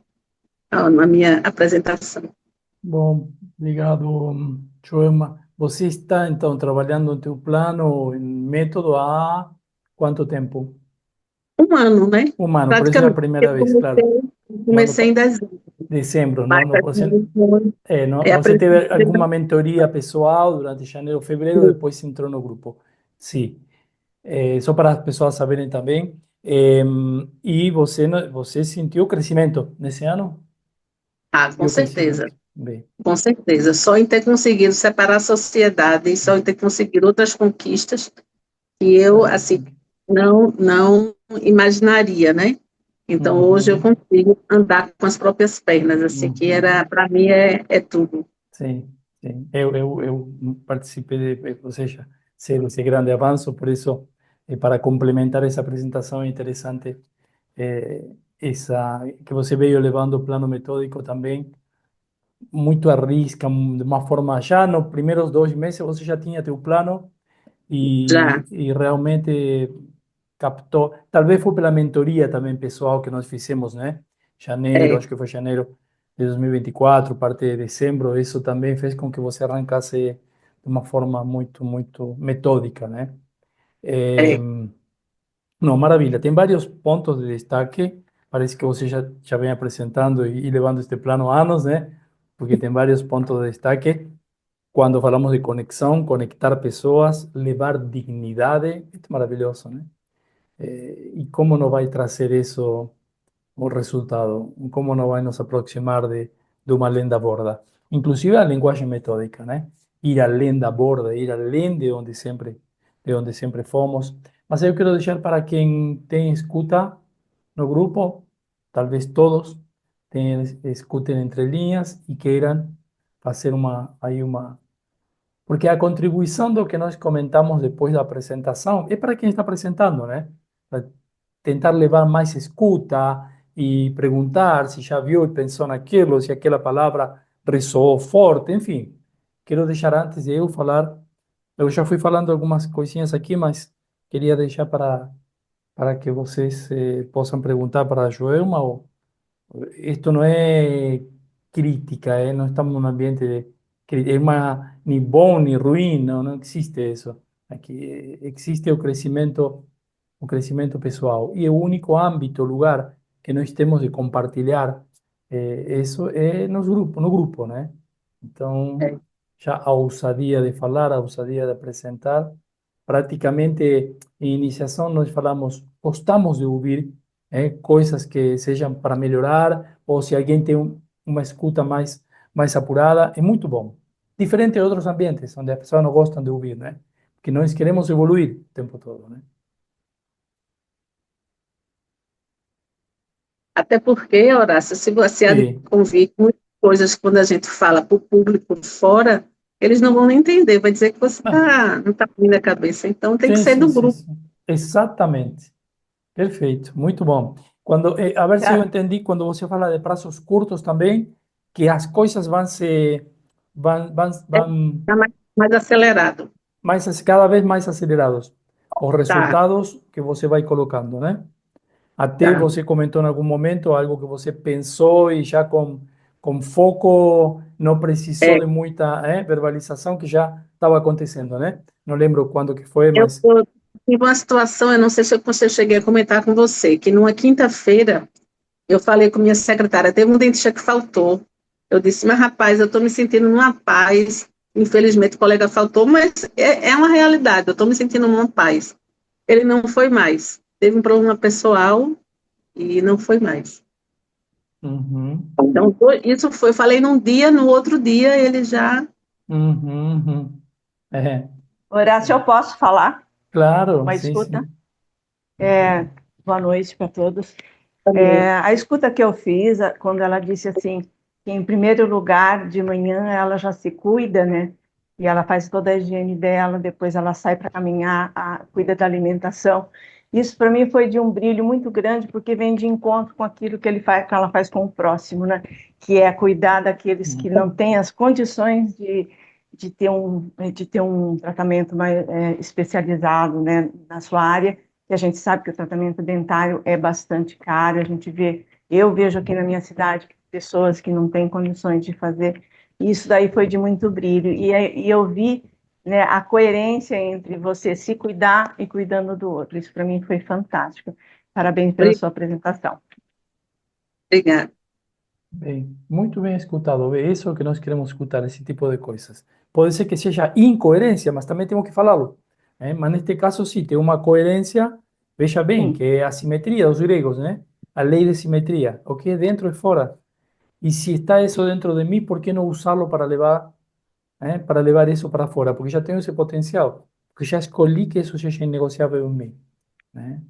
na minha apresentação. Bom, obrigado, Joelma. Você está, então, trabalhando no teu plano, em método há quanto tempo? Um ano, né? Um ano, por isso é a Praticamente. primeira Eu vez, claro. comecei em dezembro. Dezembro, Mas não? assim, Você aprendi. teve alguma mentoria pessoal durante janeiro, fevereiro, depois se entrou no grupo? Sim. Só para as pessoas saberem também. E você, você sentiu crescimento nesse ano? Ah, com Viu certeza. crescimento? Bem. Com certeza. Só em ter conseguido separar a sociedade, só em ter conseguido outras conquistas que eu, assim, não imaginaria, né? Então, hoje eu consigo andar com as próprias pernas, assim, que era, para mim, é tudo. Sim, sim. Eu participei de, ou seja, ser esse grande avanço, por isso, para complementar essa apresentação, é interessante essa que você veio levando o plano metódico também, muito à risca, de uma forma, já nos primeiros 2 meses você já tinha teu plano Já, e realmente captou, talvez foi pela mentoria também pessoal que nós fizemos, né? Janeiro, é, acho que foi janeiro de 2024, parte de dezembro, isso também fez com que você arrancasse de uma forma muito, muito metódica, né? é, Não, maravilha. Tem vários pontos de destaque. Parece que você já vem apresentando e levando este plano há anos, né? Porque tem vários pontos de destaque. Quando falamos de conexão, conectar pessoas, levar dignidade, é maravilhoso, né? E como não vai trazer isso o resultado? Como não vai nos aproximar de uma lenda borda? Inclusive a linguagem metódica, né? Ir além da borda, ir além de onde sempre fomos. Mas eu quero deixar para quem tem escuta no grupo, talvez todos escutem entre linhas e queiram fazer uma porque a contribuição do que nós comentamos depois da apresentação é para quem está apresentando, né? Para tentar levar mais escuta e perguntar se já viu e pensou naquilo, se aquela palavra ressoou forte, enfim. Quero deixar antes de eu falar, eu já fui falando algumas coisinhas aqui, mas queria deixar para que vocês possam perguntar para a Joelma ou esto no es crítica, no estamos en un ambiente de es más ni bom ni ruim, no existe eso. Aquí existe o crecimiento pessoal. Y el único ámbito, lugar que nós temos de compartilhar isso é no grupo, né? Então, é, já a ousadia de falar, a ousadia de apresentar, praticamente em iniciação nós falamos, gostamos de ouvir coisas que sejam para melhorar, ou se alguém tem uma escuta mais apurada, é muito bom. Diferente de outros ambientes, onde as pessoas não gostam de ouvir, né? Porque nós queremos evoluir o tempo todo, né? até porque, Horácio, se você há de Sim. convir muitas coisas quando a gente fala para o público fora, eles não vão nem entender, vai dizer que você não está bem na cabeça. Então, tem que Sim, ser sim, do sim, grupo. sim. Exatamente. Perfeito, muito bom. Quando, a ver se eu entendi, quando você fala de prazos curtos também, que as coisas vão Está mais acelerado. cada vez mais acelerados. Os Tá, resultados que você vai colocando, né? Até tá. você comentou em algum momento algo que você pensou e já com com foco, não precisou de muita verbalização, que já estava acontecendo, né? Não lembro quando que foi, Eu mas... tive uma situação, eu não sei se eu cheguei a comentar com você, que numa quinta-feira eu falei com minha secretária, teve um dentista que faltou. Eu disse, mas rapaz, eu estou me sentindo numa paz. Infelizmente o colega faltou, mas é uma realidade, eu estou me sentindo numa paz. Ele não foi mais. Teve um problema pessoal e não foi mais. Uhum, Então, isso foi, eu falei num dia, no outro dia ele já... uhum, uhum. É, Horácio, eu posso falar? claro, Uma sim, escuta? sim. Boa noite para todos. Também. A escuta que eu fiz, quando ela disse assim, que em primeiro lugar, de manhã, ela já se cuida, né? E ela faz toda a higiene dela, depois ela sai para caminhar, cuida da alimentação. Isso para mim foi de um brilho muito grande, porque vem de encontro com aquilo que que ela faz com o próximo, né? Que é cuidar daqueles que não têm as condições de ter um tratamento mais especializado, né, na sua área. E a gente sabe que o tratamento dentário é bastante caro, eu vejo aqui na minha cidade pessoas que não têm condições de fazer, e isso daí foi de muito brilho, e eu vi, né, a coerência entre você se cuidar e cuidando do outro, isso para mim foi fantástico. Parabéns pela sua apresentação. Obrigada. Bem, muito bem escutado. É isso que nós queremos escutar, esse tipo de coisas. Pode ser que seja incoerência, mas também temos que falá-lo. Mas neste caso, sim, tem uma coerência, veja bem, Sim. que é a simetria dos gregos, né? A lei de simetria. O que é dentro é fora. E se está isso dentro de mim, por que não usá-lo para levar isso para fora? Porque já tenho esse potencial. Porque já escolhi que isso seja inegociável em mim, né?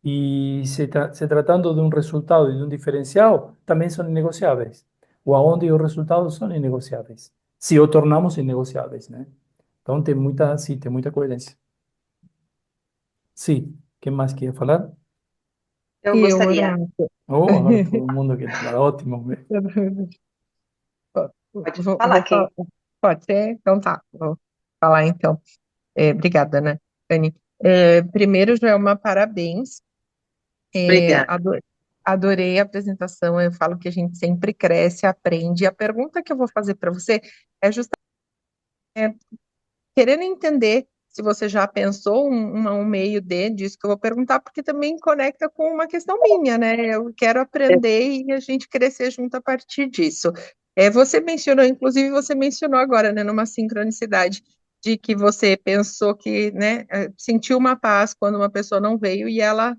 E se tratando de um resultado e de um diferencial, também são inegociáveis. Ou aonde os resultados são inegociáveis. Se o tornamos inegociáveis, né? Então tem muita, sim, tem muita coerência. Sim, quem mais quer falar? Eu E eu, gostaria. Horácio, Oh, agora todo mundo quer falar. Ótimo. Pode falar, vou Kay. falar. Pode ser? Então tá, vou falar então. Obrigada, né, Dani? Primeiro, Joelma, parabéns. Obrigada. Adorei a apresentação. Eu falo que a gente sempre cresce, aprende. E a pergunta que eu vou fazer para você é justamente querendo entender se você já pensou um meio disso que eu vou perguntar, porque também conecta com uma questão minha, né? Eu quero aprender e a gente crescer junto a partir disso. Você mencionou, inclusive você mencionou agora, né, numa sincronicidade, de que você pensou que, né, sentiu uma paz quando uma pessoa não veio e ela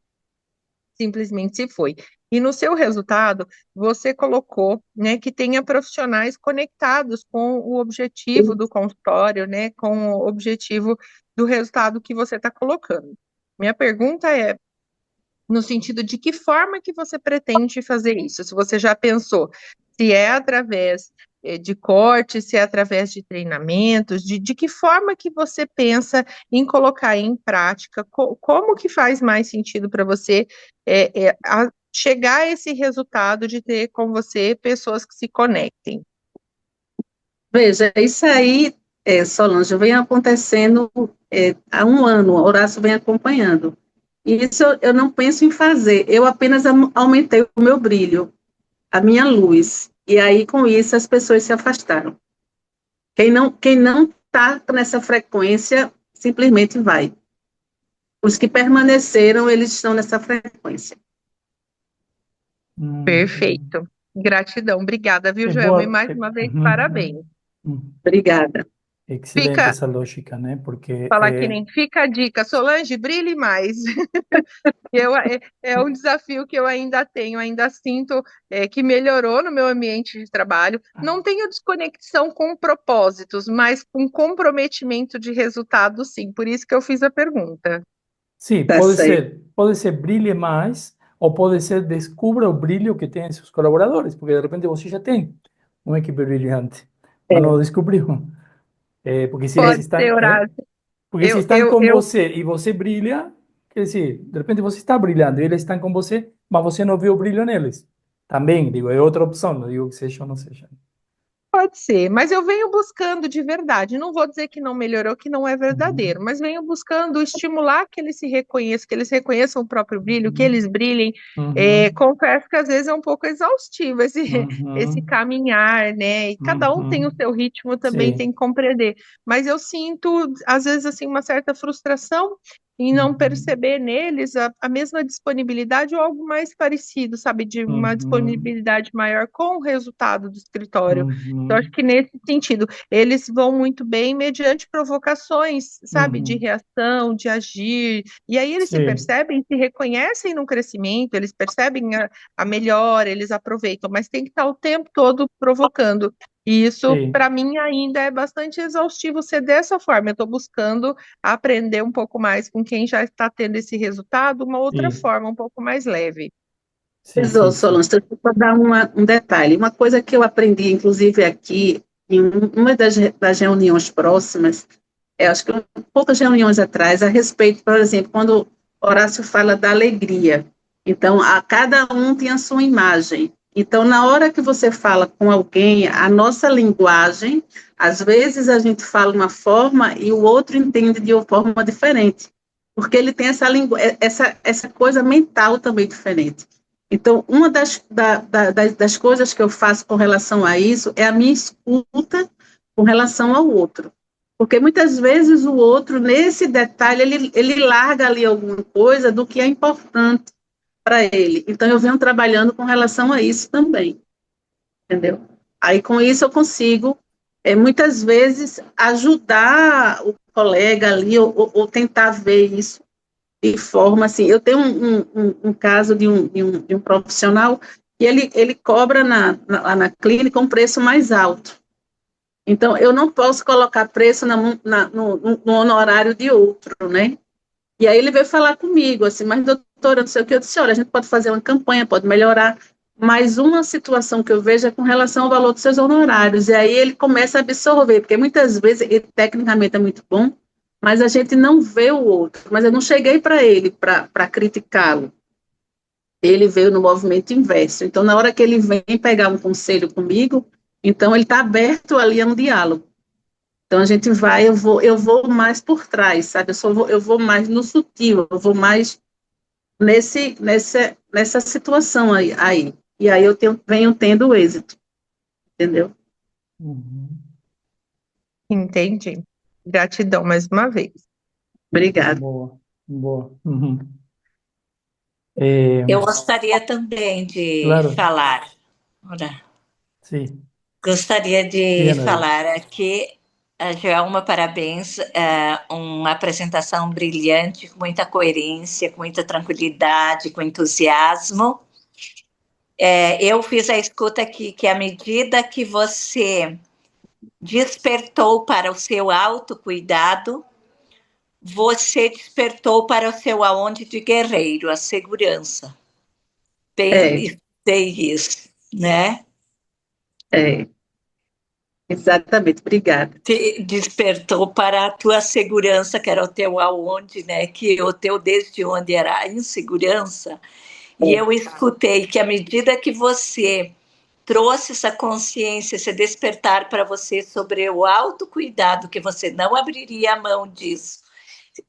simplesmente se foi. E no seu resultado, você colocou, né, que tenha profissionais conectados com o objetivo do consultório, né, com o objetivo do resultado que você está colocando. Minha pergunta é, no sentido de que forma que você pretende fazer isso? Se você já pensou, se é através de cortes, se é através de treinamentos, de que forma que você pensa em colocar em prática, como que faz mais sentido para você chegar a esse resultado de ter com você pessoas que se conectem? Veja, isso aí, Solange, vem acontecendo há um ano, o Horácio vem acompanhando. Isso eu não penso em fazer, eu apenas aumentei o meu brilho, a minha luz. E aí, com isso, as pessoas se afastaram. Quem não está nessa frequência, simplesmente vai. Os que permaneceram, eles estão nessa frequência. Perfeito. Gratidão. Obrigada, viu, É Joelma? E boa. mais uma vez, parabéns. Obrigada. Excelente Fica essa lógica, né? Porque Falar que nem fica a dica, Solange, brilhe mais. É um desafio que eu ainda tenho, ainda sinto que melhorou no meu ambiente de trabalho. Não tenho desconexão com propósitos, mas com comprometimento de resultado, sim. Por isso que eu fiz a pergunta. sim, Tá certo. pode ser brilhe mais, ou pode ser descubra o brilho que tem em seus colaboradores, porque de repente você já tem uma equipe brilhante, mas não descobriu. Porque se eles Pode ser, estão, Horácio. porque se Eu, estão eu, com eu você e você brilha, quer dizer, de repente você está brilhando, e eles estão com você, mas você não viu o brilho neles. Também, digo, é outra opção, não digo que seja ou não seja. Pode ser, mas eu venho buscando de verdade. Não vou dizer que não melhorou, que não é verdadeiro, mas venho buscando estimular que eles se reconheçam, que eles reconheçam o próprio brilho, que eles brilhem. Confesso que às vezes é um pouco exaustivo esse caminhar, né? E cada um tem o seu ritmo, também tem Sí. que compreender. Mas eu sinto, às vezes, assim, uma certa frustração em não perceber neles a mesma disponibilidade ou algo mais parecido, sabe? De uma disponibilidade maior com o resultado do escritório. Então, acho que nesse sentido, eles vão muito bem mediante provocações, sabe? De reação, de agir. E aí eles se Sí. percebem, se reconhecem no crescimento, eles percebem a melhora, eles aproveitam, mas tem que estar o tempo todo provocando. E isso, Sí. para mim, ainda é bastante exaustivo ser dessa forma. Eu estou buscando aprender um pouco mais com quem já está tendo esse resultado, uma outra Sí. forma, um pouco mais leve. Sí, Mas, ô, sí, sí. Solange, deixa eu só dar um detalhe. Uma coisa que eu aprendi, inclusive, aqui, em uma das reuniões próximas, acho que poucas reuniões atrás, a respeito, por exemplo, quando Horácio fala da alegria. Então, a cada um tem a sua imagem. Então, na hora que você fala com alguém, a nossa linguagem, às vezes a gente fala uma forma e o outro entende de uma forma diferente, porque ele tem essa coisa mental também diferente. Então, uma das coisas que eu faço com relação a isso é a minha escuta com relação ao outro. Porque muitas vezes o outro, nesse detalhe, ele larga ali alguma coisa do que é importante para ele. Então, eu venho trabalhando com relação a isso também, entendeu? Aí, com isso, eu consigo, muitas vezes, ajudar o colega ali, ou tentar ver isso de forma assim. Eu tenho um caso de um profissional que ele cobra lá na clínica um preço mais alto. Então, eu não posso colocar preço no honorário de outro, né? E aí ele veio falar comigo, assim, mas doutora, não sei o que, eu disse, olha, a gente pode fazer uma campanha, pode melhorar, mas uma situação que eu vejo é com relação ao valor dos seus honorários, e aí ele começa a absorver, porque muitas vezes, ele tecnicamente é muito bom, mas a gente não vê o outro, mas eu não cheguei para ele para criticá-lo, ele veio no movimento inverso, então na hora que ele vem pegar um conselho comigo, então ele está aberto ali a um diálogo. Então a gente vai, eu vou mais por trás, sabe? Eu vou mais no sutil, eu vou mais nessa situação aí. E aí venho tendo êxito, entendeu? Entendi. Gratidão mais uma vez. Obrigada. Boa, boa. Eu gostaria também de Claro, falar. Ora, sí. gostaria de Díganos. falar aqui, Joelma, parabéns, uma apresentação brilhante, com muita coerência, com muita tranquilidade, com entusiasmo. Eu fiz a escuta aqui, que à medida que você despertou para o seu autocuidado, você despertou para o seu aonde de guerreiro, a segurança. Pensei isso, né? Exatamente, obrigada. Te despertou para a tua segurança, que era o teu aonde, né? Que o teu desde onde era a insegurança. E eu escutei que à medida que você trouxe essa consciência, esse despertar para você sobre o autocuidado, que você não abriria a mão disso,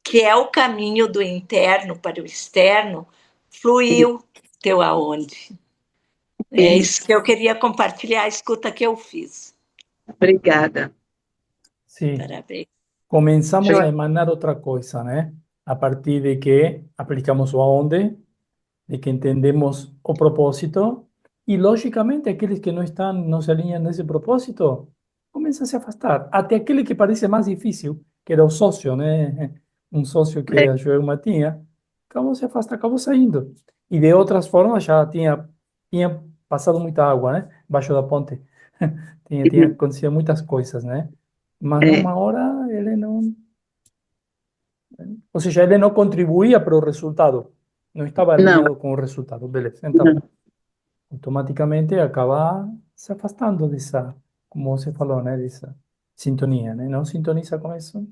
que é o caminho do interno para o externo, fluiu teu aonde. É isso que eu queria compartilhar, a escuta que eu fiz. Obrigada. Sí. Parabéns. Comenzamos a emanar otra cosa, ¿no? A partir de que aplicamos o aonde, de que entendemos o propósito, y lógicamente aquellos que no se alinean a ese propósito, comienzan a se afastar. Hasta aquel que parece más difícil, que era o socio, ¿no? Un socio que a Joelma tinha, acabou se afastando, acabou saindo. E de outras formas já tinha passado muita água, né? Embaixo da ponte. tinha acontecido muitas coisas, né? Mas numa hora ele não... Ou seja, ele não contribuía para o resultado. Não estava alinhado com o resultado. Beleza. Então, automaticamente acaba se afastando dessa, como você falou, né? Dessa sintonia, né? Não sintoniza com isso.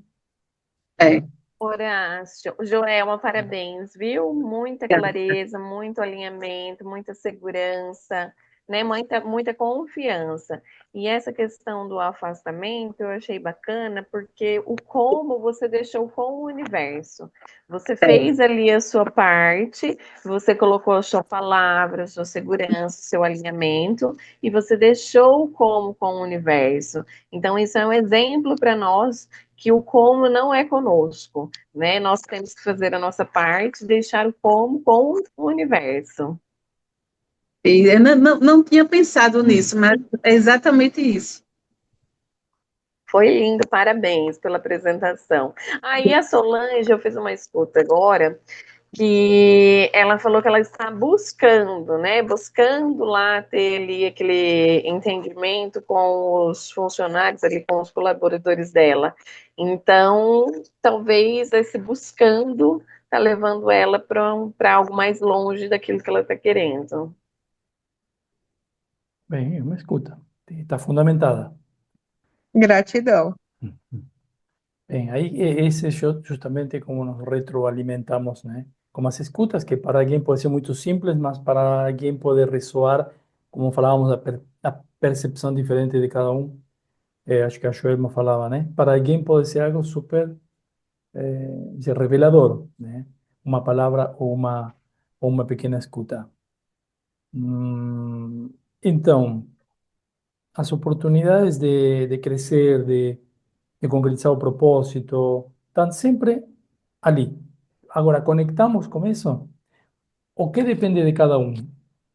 Horácio, Joelma, parabéns, viu? Muita clareza, muito alinhamento, muita segurança. né? Muita confiança. E essa questão do afastamento eu achei bacana, porque o como você deixou com o universo. Você fez ali a sua parte, você colocou a sua palavra, a sua segurança, o seu alinhamento, e você deixou o como com o universo. Então, isso é um exemplo para nós que o como não é conosco, né? Nós temos que fazer a nossa parte, deixar o como com o universo. E eu não tinha pensado nisso, mas é exatamente isso. Foi lindo, parabéns pela apresentação. Aí a Solange, eu fiz uma escuta agora, que ela falou que ela está buscando, né? Buscando lá ter ali aquele entendimento com os funcionários, ali com os colaboradores dela. Então, talvez esse buscando está levando ela para algo mais longe daquilo que ela está querendo. Bem, é uma escuta. Está fundamentada. Gratidão. Bien, ahí ese es justamente como nos retroalimentamos, ¿no? Como las escutas, que para alguien puede ser muy simples, mas para alguien puede ressoar, como falábamos, la percepción diferente de cada uno. Acho que a Joelma falava, né? Para alguien puede ser algo súper revelador, né? Una palabra o una pequeña escuta. Então, as oportunidades de crecer, de concretizar o propósito, están siempre ali. Agora, conectamos com isso? O que depende de cada um?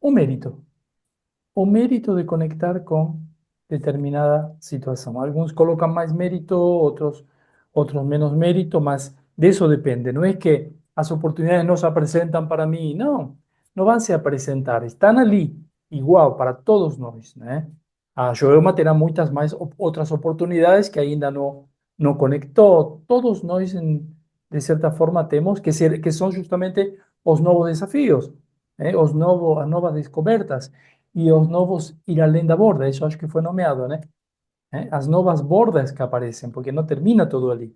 O mérito. O mérito de conectar com determinada situação. Alguns colocam mais mérito, outros menos mérito, mas disso depende. Não é que as oportunidades não se apresentam para mim. Não, não vão se apresentar. Estão ali, igual para todos nós, né? A Joelma terá muitas mais outras oportunidades que ainda não conectou. Todos nós, de certa forma, temos que são justamente os novos desafios, as novas descobertas e os novos ir além da borda. Isso acho que foi nomeado, né? As novas bordas que aparecem, porque não termina tudo ali.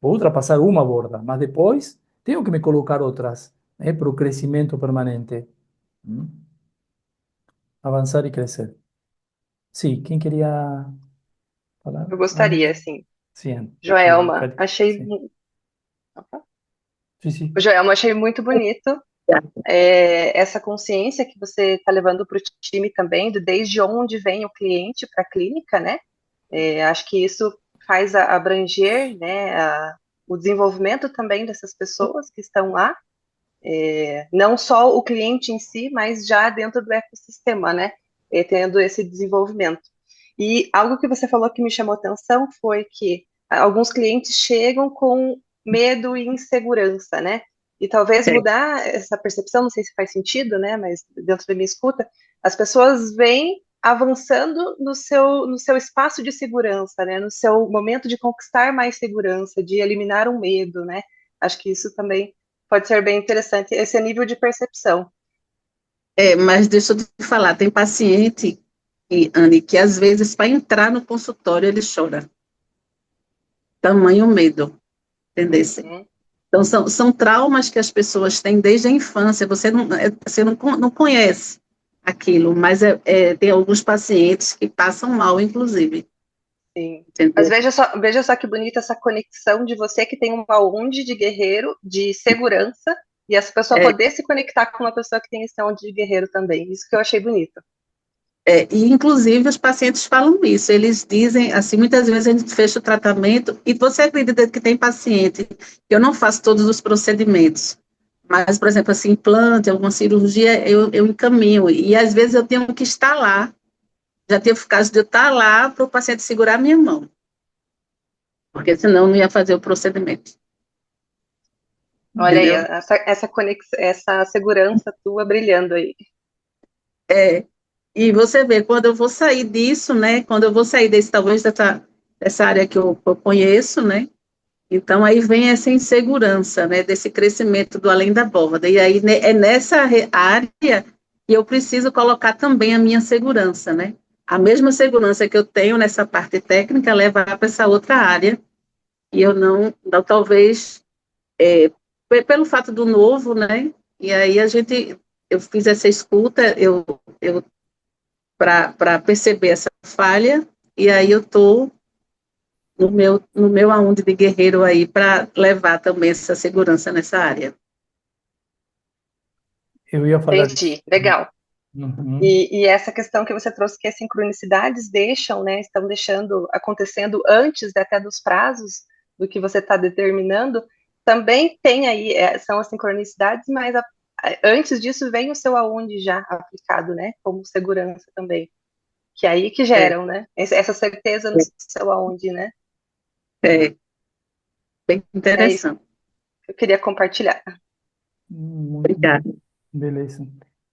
Vou ultrapassar uma borda, mas depois tenho que me colocar outras, para o crescimento permanente. Avançar e crescer. Sim, quem queria falar? Eu gostaria, assim. Sim. Joelma, achei. Sim. Sim. Joelma, achei muito bonito essa consciência que você está levando para o time também, desde onde vem o cliente para a clínica, né? Acho que isso faz abranger, né, o desenvolvimento também dessas pessoas que estão lá, não só o cliente em si, mas já dentro do ecossistema, né? Tendo esse desenvolvimento. E algo que você falou que me chamou atenção foi que alguns clientes chegam com medo e insegurança, né? E talvez mudar essa percepção, não sei se faz sentido, né? Mas dentro da minha escuta, as pessoas vêm avançando no seu espaço de segurança, né? No seu momento de conquistar mais segurança, de eliminar um medo, né? Acho que isso também pode ser bem interessante, esse nível de percepção. Mas deixa eu te falar, tem paciente, Anne, que às vezes para entrar no consultório ele chora. Tamanho medo, entendeu? Então são traumas que as pessoas têm desde a infância, você não conhece aquilo, mas tem alguns pacientes que passam mal, inclusive. Sim. Entendeu? Mas veja só que bonita essa conexão de você que tem uma onde de guerreiro, de segurança, e essa pessoa poder se conectar com uma pessoa que tem esse onde de guerreiro também. Isso que eu achei bonito. E inclusive os pacientes falam isso, eles dizem, assim, muitas vezes a gente fecha o tratamento, e você acredita que tem paciente, que eu não faço todos os procedimentos, mas, por exemplo, assim, implante, alguma cirurgia, eu encaminho, e às vezes eu tenho que estar lá, já teve caso de eu estar lá para o paciente segurar a minha mão, porque senão não ia fazer o procedimento. Olha aí, essa conexão, essa segurança tua brilhando aí. E você vê, quando eu vou sair disso, né, quando eu vou sair talvez dessa área que eu conheço, né, então aí vem essa insegurança, né, desse crescimento do além da borda, e aí é nessa área que eu preciso colocar também a minha segurança, né, a mesma segurança que eu tenho nessa parte técnica, levar para essa outra área, e eu não talvez, pelo fato do novo, né, e aí eu fiz essa escuta, eu para perceber essa falha, e aí eu estou no meu aonde de guerreiro aí para levar também essa segurança nessa área. Eu ia falar isso. Entendi, legal. Uhum. E essa questão que você trouxe, que as sincronicidades deixam, né, estão deixando acontecendo antes até dos prazos do que você está determinando, também tem aí, são as sincronicidades, mas antes disso vem o seu aonde já aplicado, né, como segurança também, que é aí que geram, né, essa certeza no seu aonde, né. É, bem É isso interessante. que eu queria compartilhar. Muito Obrigada. beleza.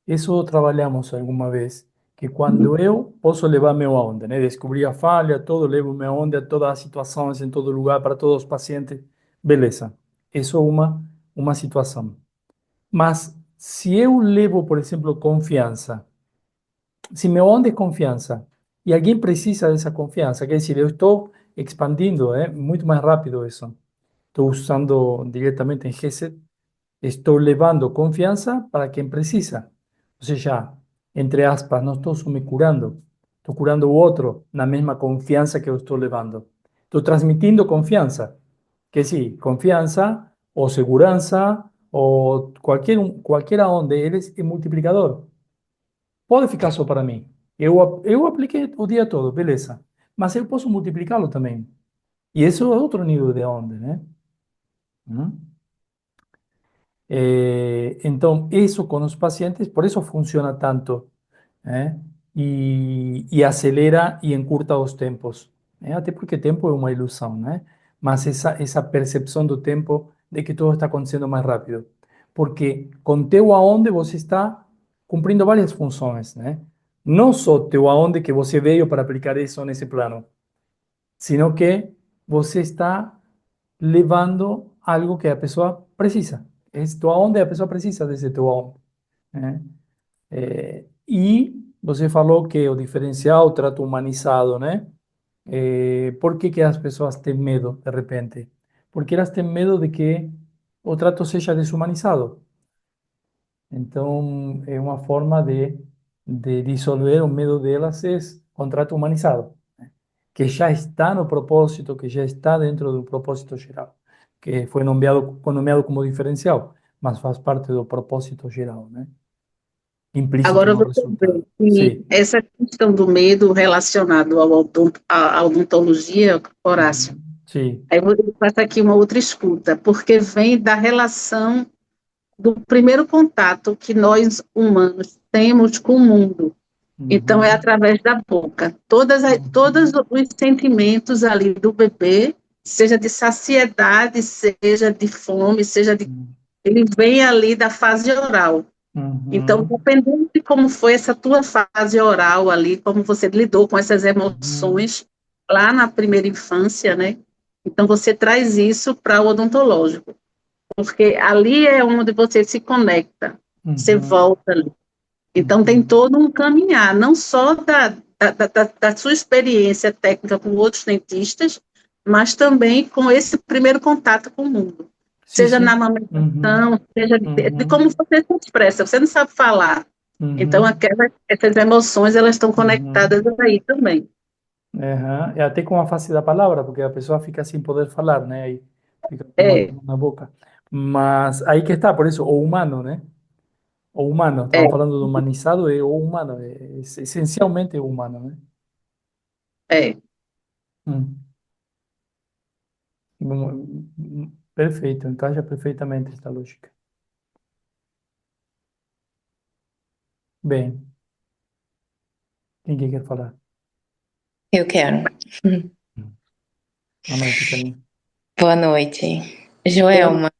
Isso trabalhamos alguma vez, que quando eu posso levar meu aonde, né? Descobrir a falha, todo, levo meu aonde a todas as situações, em todo lugar, para todos os pacientes, beleza. Isso é uma situação. Mas se eu levo, por exemplo, confiança, se meu aonde é confiança e alguém precisa dessa confiança, quer dizer, eu estou expandindo, muito mais rápido isso. Estou usando diretamente em Gesed. Estou levando confiança para quem precisa. Ou seja, entre aspas, não estou só me curando, estou curando o outro na mesma confiança que eu estou levando. Estou transmitindo confiança. Que sim, confiança ou segurança ou qualquer onde eles é multiplicador. Pode ficar só para mim. Eu apliquei o dia todo, beleza. Mas eu posso multiplicá-lo também. E esse é outro nível de onde, né? Hum? Então, isso com os pacientes, por isso funciona tanto, né? E acelera e encurta os tempos, né? Até porque tempo é uma ilusão, né? Mas essa percepção do tempo de que tudo está acontecendo mais rápido. Porque com teu aonde você está cumprindo várias funções, né? Não só teu aonde que você veio para aplicar isso nesse plano, sino que você está levando algo que a pessoa precisa. É tu aonde a pessoa precisa desse teu aonde, né? E você falou que o diferencial, o trato humanizado, né? Por que que as pessoas têm medo, de repente? Porque elas têm medo de que o trato seja desumanizado. Então, é uma forma de dissolver o medo delas, é contrato humanizado, né? Que já está no propósito, que já está dentro do propósito geral, que foi nomeado como diferencial, mas faz parte do propósito geral, né? Implícito Agora no você vê resultado. que Sim. essa questão do medo relacionado à odontologia, Horácio, Sim. aí eu vou passar aqui uma outra escuta, porque vem da relação do primeiro contato que nós humanos temos com o mundo. Então, é através da boca. Todos os sentimentos ali do bebê, seja de saciedade, seja de fome, ele vem ali da fase oral. Então, dependendo de como foi essa tua fase oral ali, como você lidou com essas emoções lá na primeira infância, né? Então, você traz isso para o odontológico, porque ali é onde você se conecta, você volta ali. Então, tem todo um caminhar, não só da sua experiência técnica com outros dentistas, mas também com esse primeiro contato com o mundo. Sim, Seja na sim. amamentação, seja de como você se expressa. Você não sabe falar. Então, essas emoções, elas estão conectadas aí também. Aham. É até com a face da palavra, porque a pessoa fica sem poder falar, né? Aí fica com a É, mão na boca. Mas aí que está, por isso, o humano, né? O humano, é, estamos falando do humanizado, é o humano, é essencialmente o humano, né? é. Hum. Perfeito, encaixa perfeitamente esta lógica. Bem, quem que quer falar? Eu quero. Boa noite, Karina. Boa noite. Joelma,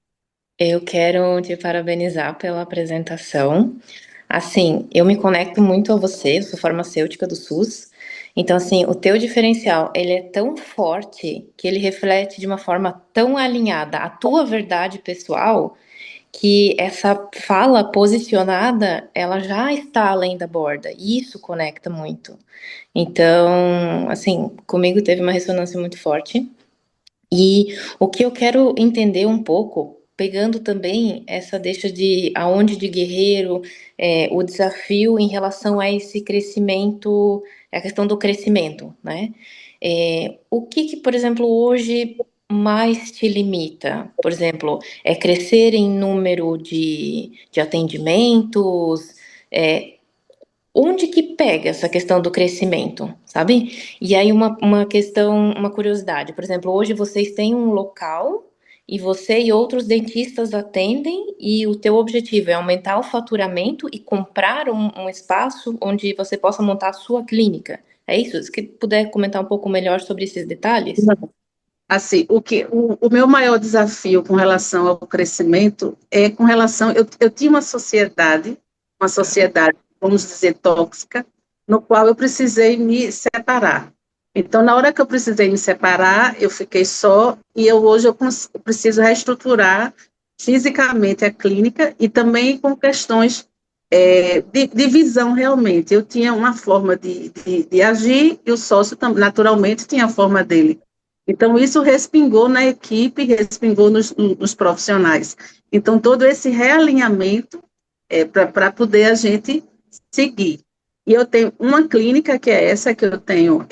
eu quero te parabenizar pela apresentação. Assim, eu me conecto muito a você, eu sou farmacêutica do SUS. Então, assim, o teu diferencial, ele é tão forte que ele reflete de uma forma tão alinhada à tua verdade pessoal que essa fala posicionada, ela já está além da borda. E isso conecta muito. Então, assim, comigo teve uma ressonância muito forte. E o que eu quero entender um pouco, pegando também essa deixa de aonde de guerreiro, o desafio em relação a esse crescimento, a questão do crescimento, né? O que, por exemplo, hoje mais te limita? Por exemplo, é crescer em número de atendimentos? Onde que pega essa questão do crescimento, sabe? E aí uma questão, uma curiosidade, por exemplo, hoje vocês têm um local e você e outros dentistas atendem e o teu objetivo é aumentar o faturamento e comprar um espaço onde você possa montar a sua clínica. É isso? Se puder comentar um pouco melhor sobre esses detalhes? Assim, o meu maior desafio com relação ao crescimento é com relação, eu tinha uma sociedade, vamos dizer, tóxica, no qual eu precisei me separar. Então, na hora que eu precisei me separar, eu fiquei só, e hoje eu preciso reestruturar fisicamente a clínica e também com questões de visão, realmente. Eu tinha uma forma de agir e o sócio, naturalmente, tinha a forma dele. Então, isso respingou na equipe, respingou nos profissionais. Então, todo esse realinhamento para poder a gente seguir. E eu tenho uma clínica, que é essa que eu tenho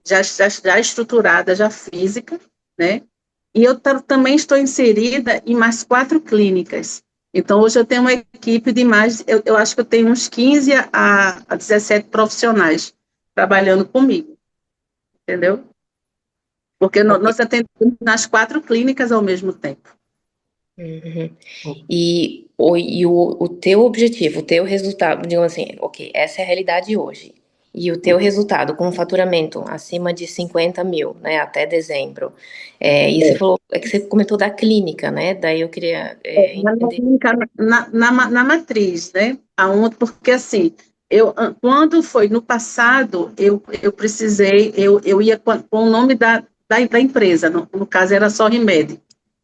já estruturada, já física, né? E eu também estou inserida em mais 4 clínicas. Então, hoje eu tenho uma equipe de mais, eu acho que eu tenho uns 15 a 17 profissionais trabalhando comigo, entendeu? Porque nós atendemos nas 4 clínicas ao mesmo tempo. Uhum. E o teu objetivo, o teu resultado, digamos assim, ok, essa é a realidade hoje. E o teu resultado com um faturamento acima de 50 mil, né, até dezembro. E você falou, que você comentou da clínica, né? Daí eu queria entender. Na matriz, né? Porque assim, quando foi no passado, eu precisei, eu ia com o nome da empresa, no caso era Sorrimed.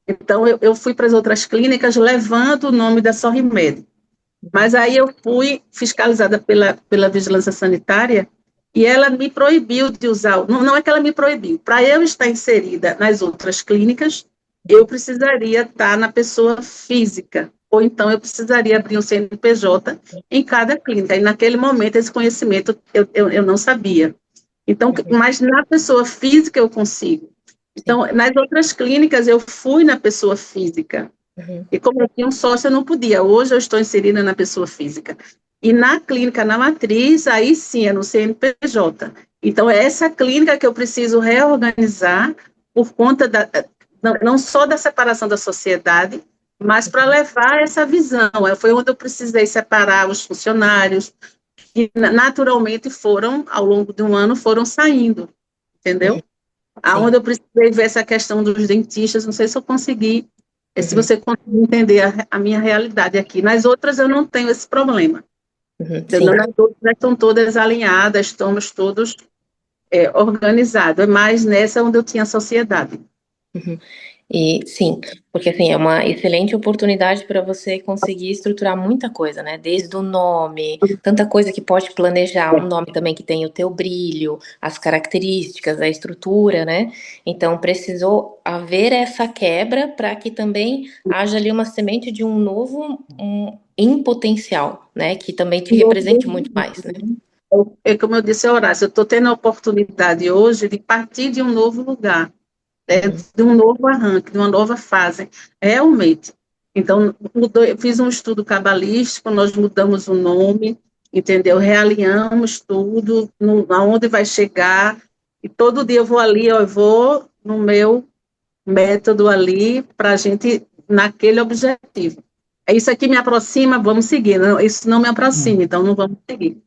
Então, eu fui para as outras clínicas levando o nome da Sorrimed. Mas aí eu fui fiscalizada pela Vigilância Sanitária e ela me proibiu de usar, não é que ela me proibiu, para eu estar inserida nas outras clínicas, eu precisaria estar na pessoa física, ou então eu precisaria abrir um CNPJ em cada clínica, e naquele momento esse conhecimento eu não sabia. Então, mas na pessoa física eu consigo. Então, nas outras clínicas eu fui na pessoa física, e como eu tinha um sócio, eu não podia. Hoje eu estou inserida na pessoa física. E na clínica, na matriz, aí sim, é no CNPJ. Então, é essa clínica que eu preciso reorganizar por conta não só da separação da sociedade, mas para levar essa visão. Foi onde eu precisei separar os funcionários, que naturalmente foram, ao longo de um ano, foram saindo, entendeu? Aonde eu precisei ver essa questão dos dentistas, não sei se eu consegui, se você conseguir entender a minha realidade aqui. Nas outras eu não tenho esse problema. Nas outras estão todas alinhadas, estamos todos organizados. É mais nessa onde eu tinha sociedade. E sim, porque assim, é uma excelente oportunidade para você conseguir estruturar muita coisa, né? Desde o nome, tanta coisa que pode planejar, um nome também que tem o teu brilho, as características, a estrutura, né? Então precisou haver essa quebra para que também haja ali uma semente de um novo em potencial, né? Que também te represente muito mais, né? Como eu disse, Horácio, eu estou tendo a oportunidade hoje de partir de um novo lugar. De um novo arranque, de uma nova fase, realmente. Então, eu fiz um estudo cabalístico, nós mudamos o nome, entendeu? Realinhamos tudo, aonde vai chegar, e todo dia eu vou ali, eu vou no meu método ali, para a gente, naquele objetivo. Isso aqui me aproxima, vamos seguir, isso não me aproxima, então não vamos seguir.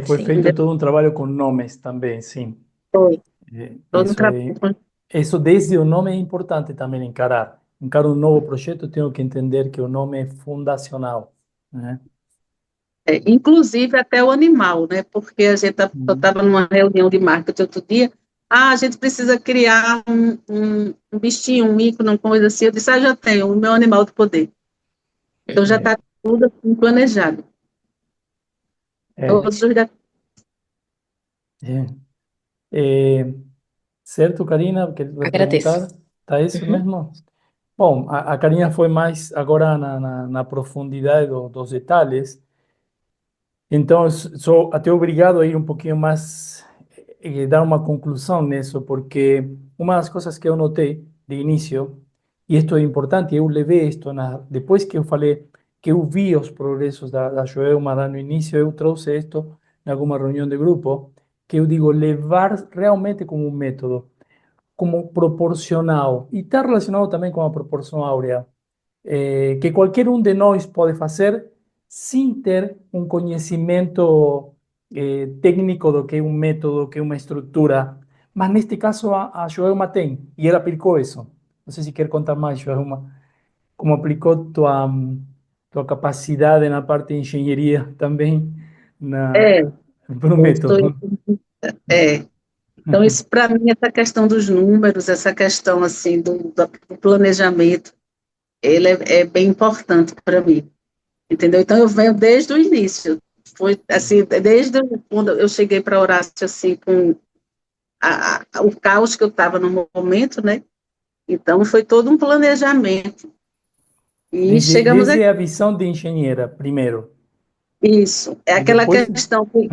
Foi feito todo um trabalho com nomes também, sim. Foi. Isso desde o nome é importante também encarar. Encarar um novo projeto, tenho que entender que o nome é fundacional, né? Inclusive até o animal, né? Porque eu estava numa reunião de marketing outro dia, a gente precisa criar um bichinho, um ícone, uma coisa assim. Eu disse, já tenho, o meu animal de poder. Então já está tudo assim, planejado. Todos os detalhes. Certo, Karina? Quer Agradeço. perguntar? Tá isso mesmo? Bom, a Karina foi mais agora na profundidade dos detalhes. Então, sou até obrigado a ir um pouquinho mais, dar uma conclusão nisso, porque uma das coisas que eu notei de início, e isto é importante, eu levei isto, depois que eu falei, que eu vi os progressos da Joelma lá no início, eu trouxe isto em alguma reunião de grupo, que eu digo, levar realmente como um método, como proporcional, e está relacionado também com a proporção áurea, que qualquer um de nós pode fazer sem ter um conhecimento técnico do que é um método, que é uma estrutura. Mas neste caso a Joelma tem, e ela aplicou isso. Não sei se quer contar mais, Joelma, como aplicou tua capacidade na parte de engenharia também É, para o eu estou, método. é. Então, isso para mim, essa questão dos números, essa questão assim do planejamento, ele é bem importante para mim, entendeu? Então, eu venho desde o início, foi assim, desde quando eu cheguei para Horácio, assim, com o caos que eu estava no momento, né? Então, foi todo um planejamento. E chegamos Desde aqui. a visão de engenheira, primeiro. Isso, é E aquela depois, questão que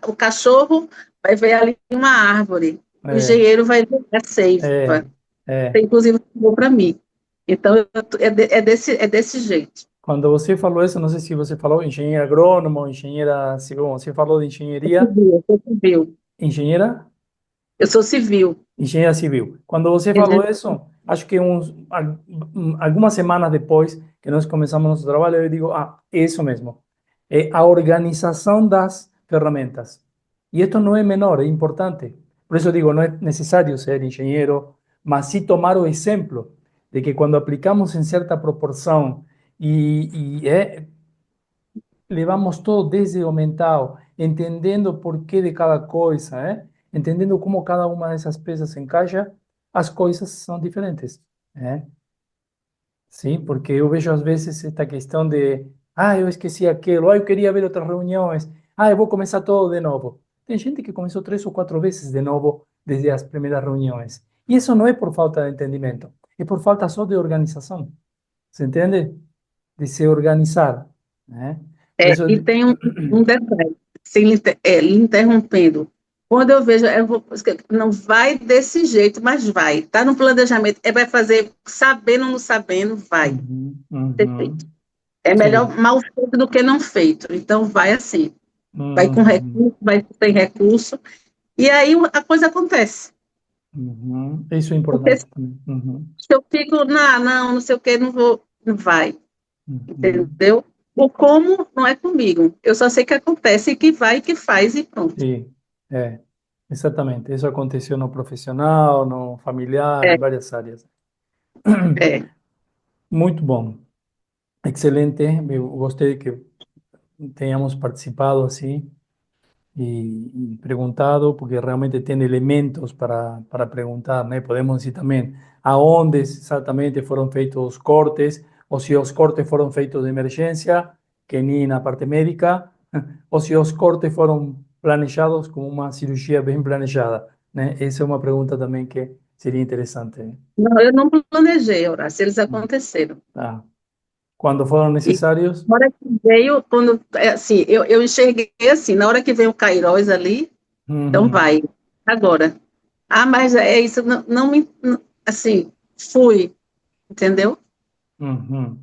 o cachorro vai ver ali uma árvore, o é, engenheiro vai ver a é, seiva, é. inclusive para mim. Então, é desse jeito. Quando você falou isso, não sei se você falou engenheiro agrônomo, engenheira civil, você falou de engenharia, Eu sou civil. engenheira, Eu sou civil. engenharia civil. Quando você falou isso, acho que algumas semanas depois que nós começamos nosso trabalho, eu digo, é isso mesmo. É a organização das ferramentas. E isto não é menor, é importante. Por isso eu digo, não é necessário ser engenheiro, mas sim tomar o exemplo de que quando aplicamos em certa proporção levamos todo desde o mental, entendendo o porquê de cada coisa, entendendo como cada uma dessas peças se encaixa, as coisas são diferentes, né? Sim, porque eu vejo às vezes esta questão de, eu esqueci aquilo, eu queria ver outras reuniões, eu vou começar todo de novo. Tem gente que começou 3 ou 4 vezes de novo desde as primeiras reuniões. E isso não é por falta de entendimento, é por falta só de organização. ¿Se entende? De se organizar, né? Por isso, E tem um detalhe, sem lhe interrompendo. Quando eu vejo, não vai desse jeito, mas vai. Está no planejamento, vai fazer, sabendo ou não sabendo, vai ser feito. É melhor sim. mal feito do que não feito. Então, vai assim. Vai com Uhum. recurso, vai sem recurso. E aí a coisa acontece. Uhum. Isso é Porque importante se também. Uhum. eu fico, não sei o que, não vou, não vai. Uhum. Entendeu? O como não é comigo. Eu só sei que acontece, que vai, que faz e pronto. Sim, exatamente. Isso aconteceu no profissional, no familiar, É, em várias áreas. é. Muito bom. Excelente. Eu gostei que tenhamos participado assim. Y preguntado, porque realmente tiene elementos para preguntar, ¿no? Podemos decir también a dónde exactamente fueron feitos os cortes, o si os cortes fueron feitos de emergencia, que ni en la parte médica, o si os cortes fueron planeados como una cirugía bien planeada, ¿no? Esa es una pregunta también que sería interesante. Não, eu não planejei, Horácio, eles aconteceram. Ah, cuando fueron E necesarios. na hora que veio, assim, eu enxerguei assim, na hora que veio o Kairos ali, então Ujú, vai, agora. Mas é isso, assim, fui, entendeu? ujú,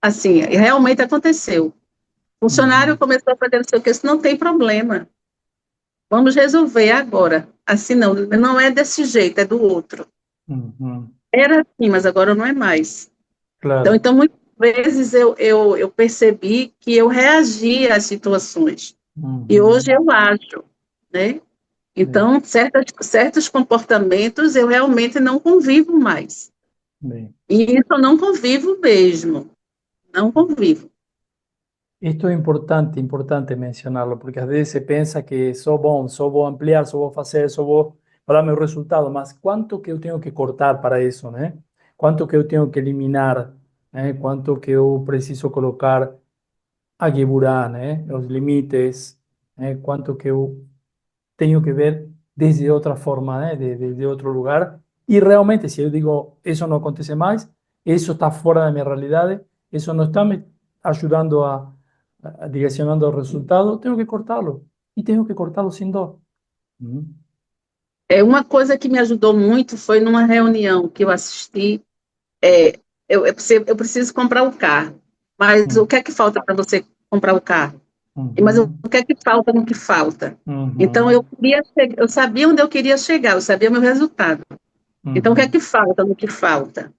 Assim, realmente aconteceu. O funcionário ujú, começou a fazer não sei o que, isso não tem problema. Vamos resolver agora. Assim, não é desse jeito, é do outro. ujú. Era assim, mas agora não é mais. Claro. Então muitas vezes eu percebi que eu reagia às situações. E Ujú, hoje eu acho, né? sí, Então, certos comportamentos eu realmente não convivo mais. sí. E isso eu não convivo mesmo. Não convivo. Esto es importante mencionarlo, porque a veces se piensa que só vou ampliar, só vou fazer, só vou para meu resultado, mas quanto que eu tenho que cortar para isso, né? Quanto que eu tenho que eliminar, né? Quanto que eu preciso colocar a geburá, né? Os limites, né? Quanto que eu tenho que ver desde outra forma, né? De outro lugar, E realmente, se eu digo, isso não acontece mais, isso está fora da minha realidade, isso não está me ajudando a direcionando o resultado, tenho que cortá-lo. E tenho que cortá-lo sem dor. Uma coisa que me ajudou muito foi numa reunião que eu assisti. Eu preciso comprar um carro, mas o que é que falta para você comprar o carro? Mas o que é que falta no que falta? Então, eu sabia onde eu queria chegar, eu sabia o meu resultado. Então, o que é que falta no que falta?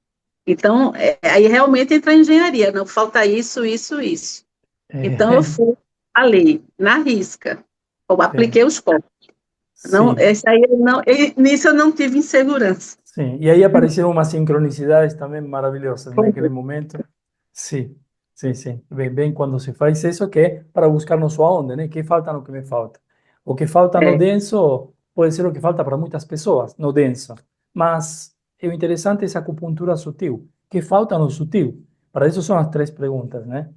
Então, aí realmente entra a engenharia, não falta isso, isso, isso. Então, eu fui ali, na risca, eu apliquei os códigos. Não, nisso eu não tive insegurança. Sim, e aí apareceram umas sincronicidades também maravilhosas naquele momento. Sim, sim, sim. Bem quando se faz isso, que é para buscar nosso aonde, né? Que falta no que me falta. O que falta no denso pode ser o que falta para muitas pessoas, no denso. Mas o interessante é essa acupuntura sutil. Que falta no sutil? Para isso são as três perguntas, né?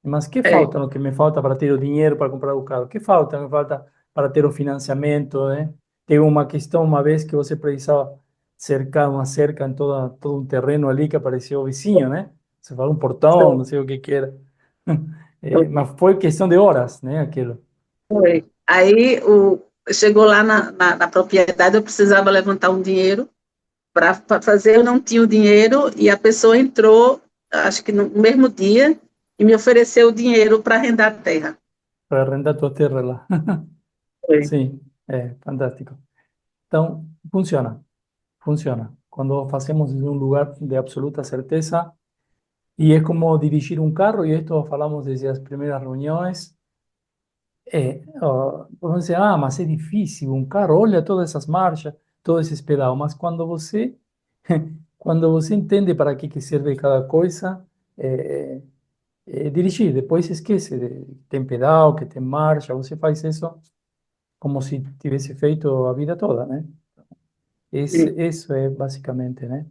Mas que falta no que me falta para ter o dinheiro para comprar o carro? Que falta? Me falta para ter o financiamento, né? Teve uma questão uma vez que você precisava cercar uma cerca em todo um terreno ali que apareceu o vizinho, né? Você falou um portão, não sei o que era. Mas foi questão de horas, né? Aquilo. Foi. Aí chegou lá na propriedade, eu precisava levantar um dinheiro para fazer, eu não tinha o dinheiro, e a pessoa entrou, acho que no mesmo dia, e me ofereceu o dinheiro para arrendar a terra. Para arrendar tua terra lá. Foi. Sim, é fantástico. Então, funciona, funciona. Quando fazemos em um lugar de absoluta certeza, y es como dirigir un carro, y esto falamos desde las primeras reuniones. Você dizer, mas é difícil um carro, olha todas essas marchas, todo esse pedal. Mas quando você, quando você entende para que serve cada coisa, dirigir, depois esquece, tem pedal, que tem marcha, você faz isso como se tivesse feito a vida toda, né? Isso é basicamente, né?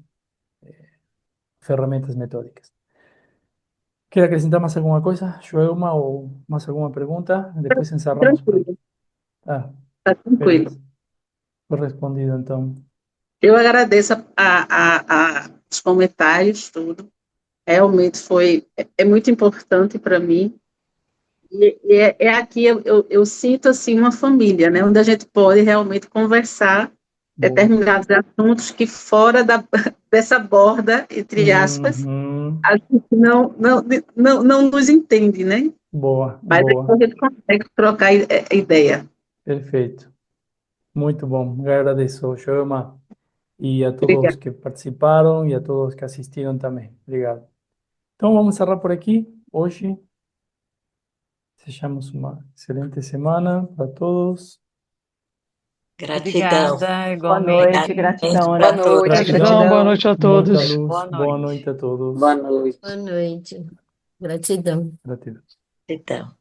Ferramentas metódicas. ¿Quer acrescentar más alguna cosa, Joelma, o más alguna pregunta? Después encerramos por Tranquilo, aquí. Ah, está tranquilo. beleza. Foi respondido, então. Eu agradeço os comentários, tudo. Realmente é muito importante para mim. E aqui eu sinto assim uma família, né, onde a gente pode realmente conversar determinados assuntos que fora dessa borda, entre aspas, a gente não nos entende, né? Boa, Mas boa. a gente consegue trocar ideia. Perfeito. Muito bom. Agradeço, Joelma, e a todos Obrigada. que participaram e a todos que assistiram também. Obrigado. Então, vamos encerrar por aqui. Hoje, desejamos uma excelente semana para todos. Gratidão. Obrigada, Boa igualmente. noite, gratidão, Boa Ana. noite, Gratidão, gratidão. boa noite a todos. Muita luz. Boa noite. A todos. Boa noite. Boa noite. Gratidão. Gratidão. Gratidão.